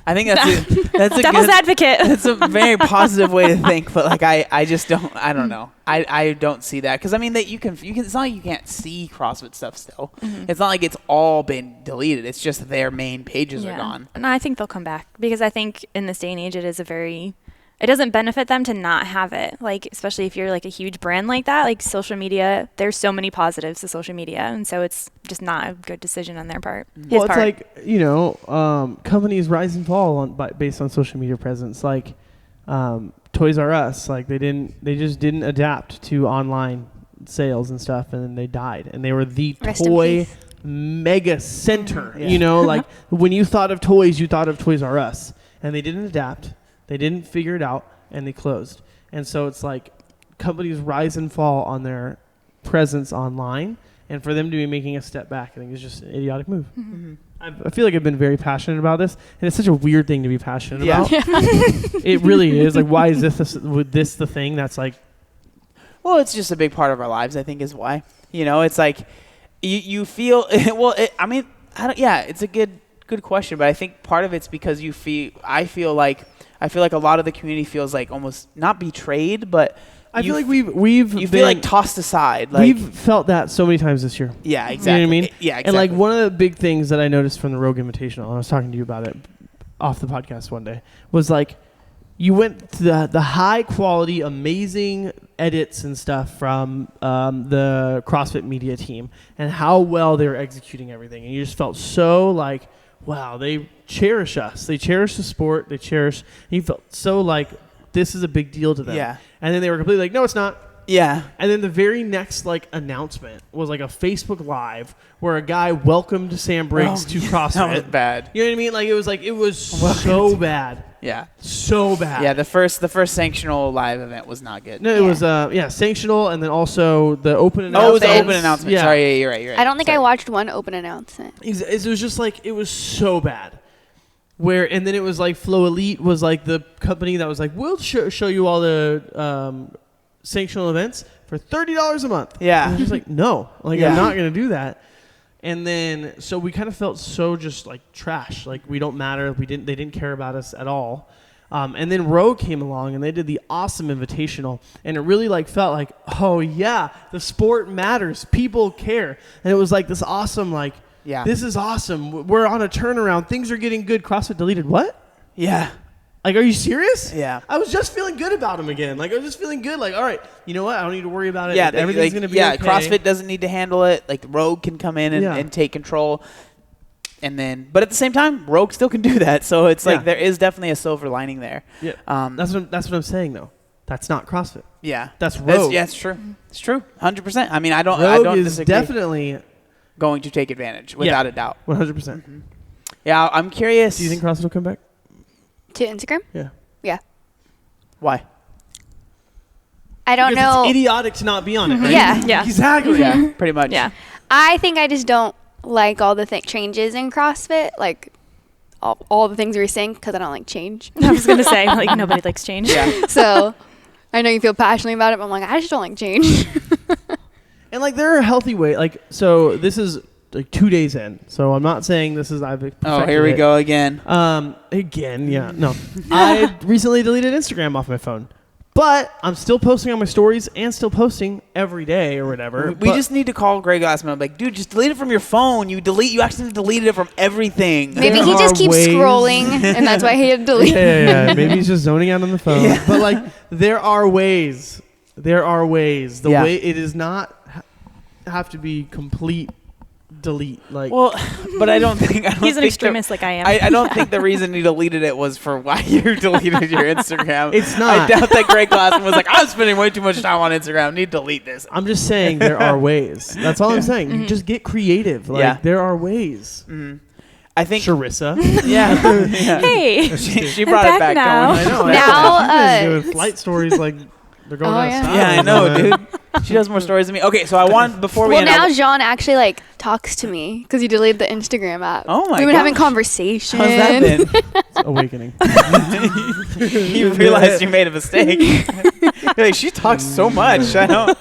I think that's a Devil's good, advocate. That's a very positive way to think, but like I just don't. I don't know. I don't see that because I mean that you can. It's not like you can't see CrossFit stuff still. It's not like it's all been deleted. It's just their main pages are gone. And I think they'll come back because I think in this day and age it doesn't benefit them to not have it. Like, especially if you're like a huge brand like that, like social media, there's so many positives to social media. And so it's just not a good decision on their part. Well, it's like, companies rise and fall based on social media presence. Like Toys R Us, like they just didn't adapt to online sales and stuff, and then they died. And they were the toy mega center. Like when you thought of toys, you thought of Toys R Us. And they didn't adapt. They didn't figure it out, and they closed. And so it's like companies rise and fall on their presence online, and for them to be making a step back, I think is just an idiotic move. I feel like I've been very passionate about this, and it's such a weird thing to be passionate about. It really is. Like, why is this the thing that's like... Well, it's just a big part of our lives, I think, is why. It's like you feel... Well, it's a good question, but I think part of it's because I feel like a lot of the community feels like almost not betrayed, but I feel like you feel like tossed aside. Like, we've felt that so many times this year. Yeah, exactly. You know what I mean? Yeah, exactly. And like one of the big things that I noticed from the Rogue Invitational, and I was talking to you about it off the podcast one day, was like you went to the high quality, amazing edits and stuff from the CrossFit media team and how well they were executing everything, and you just felt so like, wow, they cherish us. They cherish the sport. They cherish... You felt so like this is a big deal to them. Yeah. And then they were completely like, no, it's not. Yeah. And then the very next like announcement was like a Facebook Live where a guy welcomed Sam Briggs to CrossFit. That was bad. You know what I mean? Like it was so bad. Yeah. So bad. Yeah, the first Sanctional live event was not good. No, it was Sanctional, and then also the open announcement. Oh, it was the open announcement. Yeah. Sorry, you're right. I don't think I watched one open announcement. It was just like, it was so bad. And then it was like Flow Elite was like the company that was like, we'll show you all the sanctional events for $30 a month. Yeah. And I was like, no, I'm not going to do that. And then, so we kind of felt so just like trash. Like we don't matter. They didn't care about us at all. And then Rogue came along and they did the awesome Invitational. And it really like felt like, oh yeah, the sport matters. People care. And it was like this awesome, like, yeah, this is awesome. We're on a turnaround. Things are getting good. CrossFit deleted what? Yeah. Like, are you serious? Yeah. I was just feeling good about him again. Like, I was just feeling good. Like, all right, you know what? I don't need to worry about it. Yeah, everything's going to be okay. CrossFit doesn't need to handle it. Like, Rogue can come in and take control. And then, but at the same time, Rogue still can do that. So it's like there is definitely a silver lining there. Yeah. That's what I'm saying, though. That's not CrossFit. Yeah. That's Rogue. It's true. It's true. 100%. I mean, I don't is disagree. Definitely going to take advantage, without a doubt. 100%. Mm-hmm. Yeah, I'm curious. Do you think CrossFit will come back? To Instagram? Yeah. Yeah. Why? I don't know. It's idiotic to not be on it, right? Yeah. Exactly. Yeah, pretty much. Yeah. I think I just don't like all the changes in CrossFit, like all the things we were saying, because I don't like change. I was going to say, like, nobody likes change. Yeah. So I know you feel passionately about it, but I'm like, I just don't like change. And, like, there are healthy ways. Like, so this is, like, 2 days in. So I'm not saying this is... Oh, here we go again. Again, yeah. No. I recently deleted Instagram off my phone. But I'm still posting on my stories and still posting every day or whatever. We just need to call Greg Glassman. I'm like, dude, just delete it from your phone. You actually deleted it from everything. Maybe he just keeps scrolling, and that's why he had to delete. Yeah. Maybe he's just zoning out on the phone. Yeah. But, like, there are ways. The way it does not have to be complete delete. Like, well, but I don't think he's an extremist like I am. I don't think the reason he deleted it was for why you deleted your Instagram. It's not. I doubt that Greg Glassman was like, I'm spending way too much time on Instagram. I need to delete this. I'm just saying there are ways. That's all I'm saying. You just get creative. Like, there are ways. Mm-hmm. I think Charissa. Yeah. Hey, she brought it back. Now. I know. Now, doing flight stories like they're going outside. Yeah, I know, dude. She does more stories than me. Okay, so I want before we. Well, now Jean actually talks to me because he deleted the Instagram app. Oh my! We've been having conversations. How's that been? It's awakening. You realized you made a mistake. Like, she talks so much. I don't.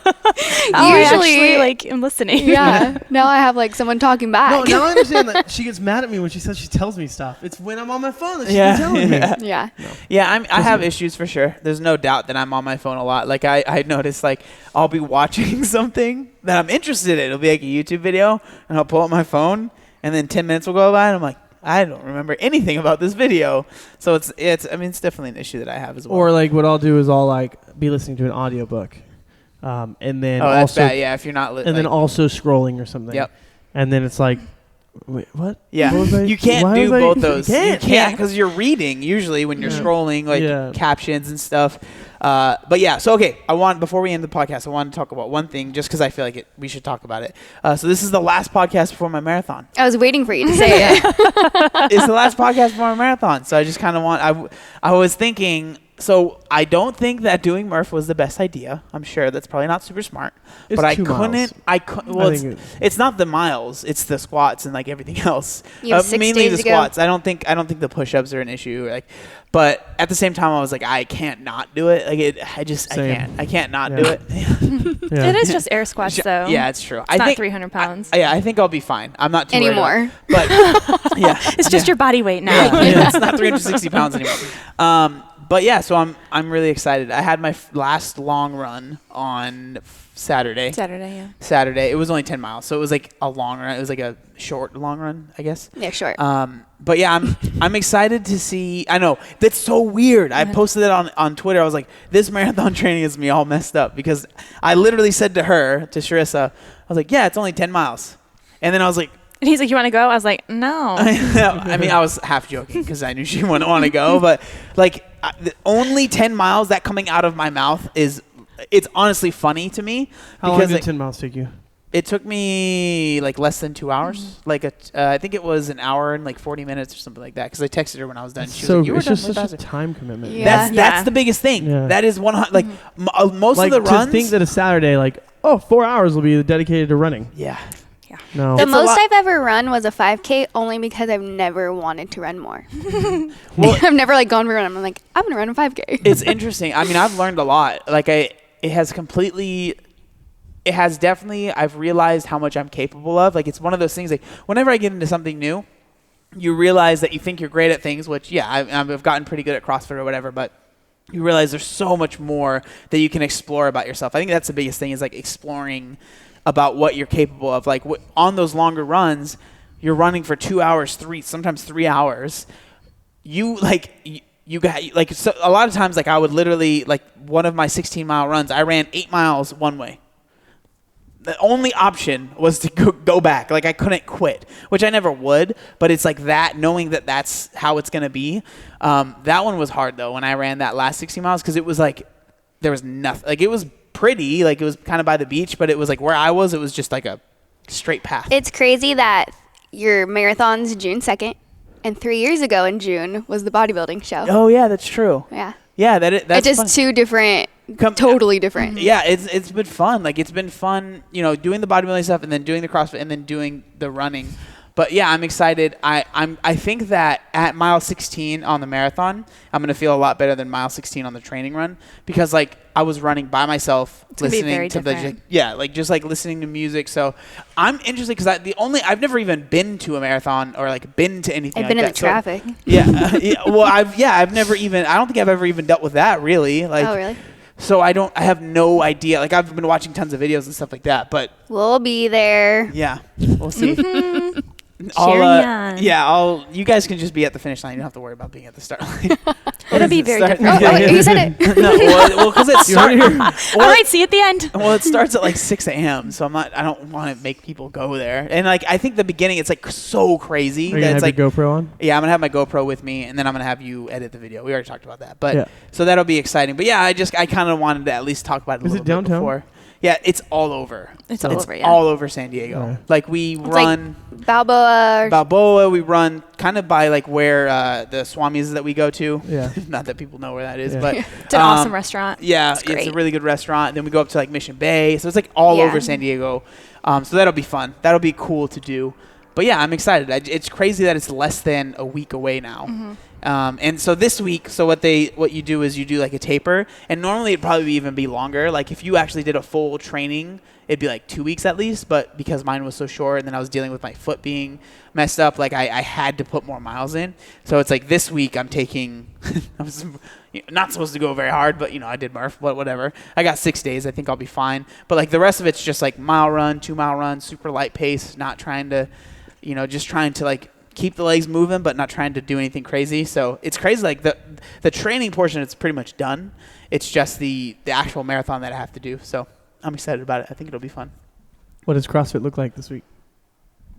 I actually like am listening. Yeah. Now I have like someone talking back. No, now I understand that she gets mad at me when she says she tells me stuff. It's when I'm on my phone that she's telling me. Yeah. Yeah, I have issues for sure. There's no doubt that I'm on my phone a lot. Like I notice like I'll be watching something that I'm interested in. It'll be like a YouTube video, and I'll pull up my phone, and then 10 minutes will go by, and I'm like, I don't remember anything about this video. So it's definitely an issue that I have as well. Or like what I'll do is I'll like be listening to an audiobook. And then that's also bad. Yeah, if you're not then also scrolling or something. Yep. And then it's like, wait, what? Yeah. What You can't do both those. You can't. Because you're reading usually when you're scrolling, like captions and stuff. But yeah, so okay, before we end the podcast, I want to talk about one thing just because I feel like we should talk about it. So this is the last podcast before my marathon. I was waiting for you to say it. It's the last podcast before my marathon. So I just kind of I was thinking, so I don't think that doing Murph was the best idea. I'm sure that's probably not super smart. It's but 2 miles. It's not the miles, it's the squats and like everything else. You have 6 mainly days the to go. squats. I don't think the push-ups are an issue. Like, but at the same time, I was like, I can't not do it. Like I can't not do it. Yeah. It is just air squats, though. Yeah, it's true. It's not 300 pounds. I think I'll be fine. I'm not too worried Anymore. But yeah, It's just your body weight now. yeah, it's not 360 pounds anymore. But yeah, so I'm really excited. I had my last long run on Saturday. Saturday. It was only 10 miles, so it was like a long run. It was like a short long run, I guess. Yeah, short. But yeah, I'm excited to see. I know that's so weird. I posted it on Twitter. I was like, this marathon training is me all messed up because I literally said to Trisha, I was like, yeah, it's only 10 miles, and then I was like. And he's like, you want to go? I was like, no. I mean, I was half joking because I knew she wouldn't want to go. But, like, the only 10 miles that coming out of my mouth it's honestly funny to me. How long did 10 miles take you? It took me, like, less than 2 hours. Like, I think it was an hour and, like, 40 minutes or something like that because I texted her when I was done. She was like, you were it's done just way such faster. a time commitment. Yeah. That's the biggest thing. Yeah. That is 100. Like, most like of the runs. To think that a Saturday, like, 4 hours will be dedicated to running. Yeah. No. The It's a most lot. I've ever run was a 5K only because I've never wanted to run more. Well, I've never like gone for a run. I'm like, I'm going to run a 5K. It's interesting. I mean, I've learned a lot. Like I've realized how much I'm capable of. Like, it's one of those things, like, whenever I get into something new, you realize that you think you're great at things, which, yeah, I've gotten pretty good at CrossFit or whatever, but you realize there's so much more that you can explore about yourself. I think that's the biggest thing is, like, exploring about what you're capable of. Like, on those longer runs, you're running for 2 hours, sometimes 3 hours. You got, like, so a lot of times, like, I would literally, like, one of my 16-mile runs, I ran 8 miles one way. The only option was to go back. Like, I couldn't quit, which I never would, but it's like that, knowing that that's how it's going to be. That one was hard, though, when I ran that last 60 miles, because it was like, there was nothing. Like, it was pretty, like, it was kind of by the beach, but it was like where I was, it was just like a straight path. It's crazy that your marathon's June 2nd, and 3 years ago in June was the bodybuilding show. Oh, yeah, that's true. Yeah. Yeah, that's It's just fun. two different, totally different. Yeah, it's been fun. Like, it's been fun, doing the bodybuilding stuff and then doing the CrossFit and then doing the running. But yeah, I'm excited. I think that at mile 16 on the marathon, I'm gonna feel a lot better than mile 16 on the training run because, like, I was running by myself, listening to just like listening to music. So I'm interested because I've never even been to a marathon or like been to anything. I've been like in that. the traffic. Well, I've never even. I don't think I've ever even dealt with that really. Like, Oh, really? So I have no idea. Like, I've been watching tons of videos and stuff like that, but We'll be there. yeah, we'll see. Cheering on. Yeah, you guys can just be at the finish line. You don't have to worry about being at the start line. It'll be very different. Oh, wait, you said it. No, well, because it starts. All right, see you at the end. Well, it starts at like 6 a.m., so I don't want to make people go there. And like, I think the beginning, it's like so crazy. Are you going to have like, your GoPro on? Yeah, I'm going to have my GoPro with me, and then I'm going to have you edit the video. We already talked about that. But Yeah. so that'll be exciting. But yeah, I kind of wanted to at least talk about it a Is little it downtown? bit before. Yeah, it's all over. It's all over, yeah. all over San Diego. Right. Like, we run Balboa. Balboa. We run kind of by like where the Swamis is that we go to. Yeah. Not that people know where that is, Yeah. but It's an awesome restaurant. yeah, It's it's a great. really good restaurant. Then we go up to like Mission Bay, so it's like all Yeah. over San Diego. So that'll be fun. That'll be cool to do. But yeah, I'm excited. It's crazy that it's less than a week away now. Mm-hmm. And so this week, what you do is you do like a taper, and normally it'd probably even be longer. Like if you actually did a full training, it'd be like 2 weeks at least. But because mine was so short, and then I was dealing with my foot being messed up, like I had to put more miles in. So it's like this week I'm taking. I was not supposed to go very hard, but I did Murph, but whatever. I got 6 days. I think I'll be fine. But like the rest of it's just like mile run, 2 mile run, super light pace, not trying to, just trying to like keep the legs moving, but not trying to do anything crazy. So it's crazy. Like the training portion, it's pretty much done. It's just the actual marathon that I have to do. So I'm excited about it. I think it'll be fun. What does CrossFit look like this week?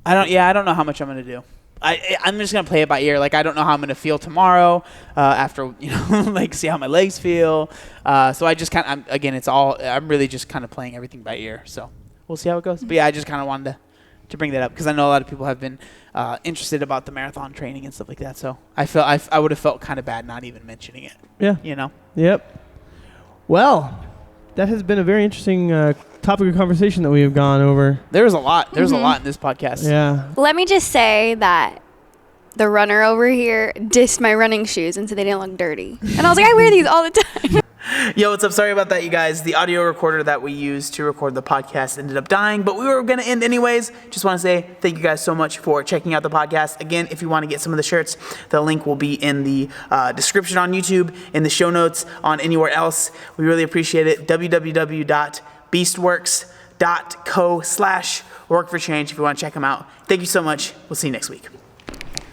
I don't know how much I'm going to do. I'm just going to play it by ear. Like, I don't know how I'm going to feel tomorrow after, like see how my legs feel. So I just I'm really just kind of playing everything by ear. So we'll see how it goes. But yeah, I just kind of wanted to bring that up because I know a lot of people have been interested about the marathon training and stuff like that. So I would have felt kind of bad not even mentioning it. Yeah. Yep. Well, that has been a very interesting topic of conversation that we have gone over. There's a lot. There's a lot in this podcast. Yeah. Let me just say that the runner over here dissed my running shoes and said they didn't look dirty. And I was like, I wear these all the time. Yo, what's up? Sorry about that, you guys. The audio recorder that we used to record the podcast ended up dying, but we were going to end anyways. Just want to say thank you guys so much for checking out the podcast. Again, if you want to get some of the shirts, the link will be in the description on YouTube, in the show notes, on anywhere else. We really appreciate it. www.beastworks.co/workforchange if you want to check them out. Thank you so much. We'll see you next week.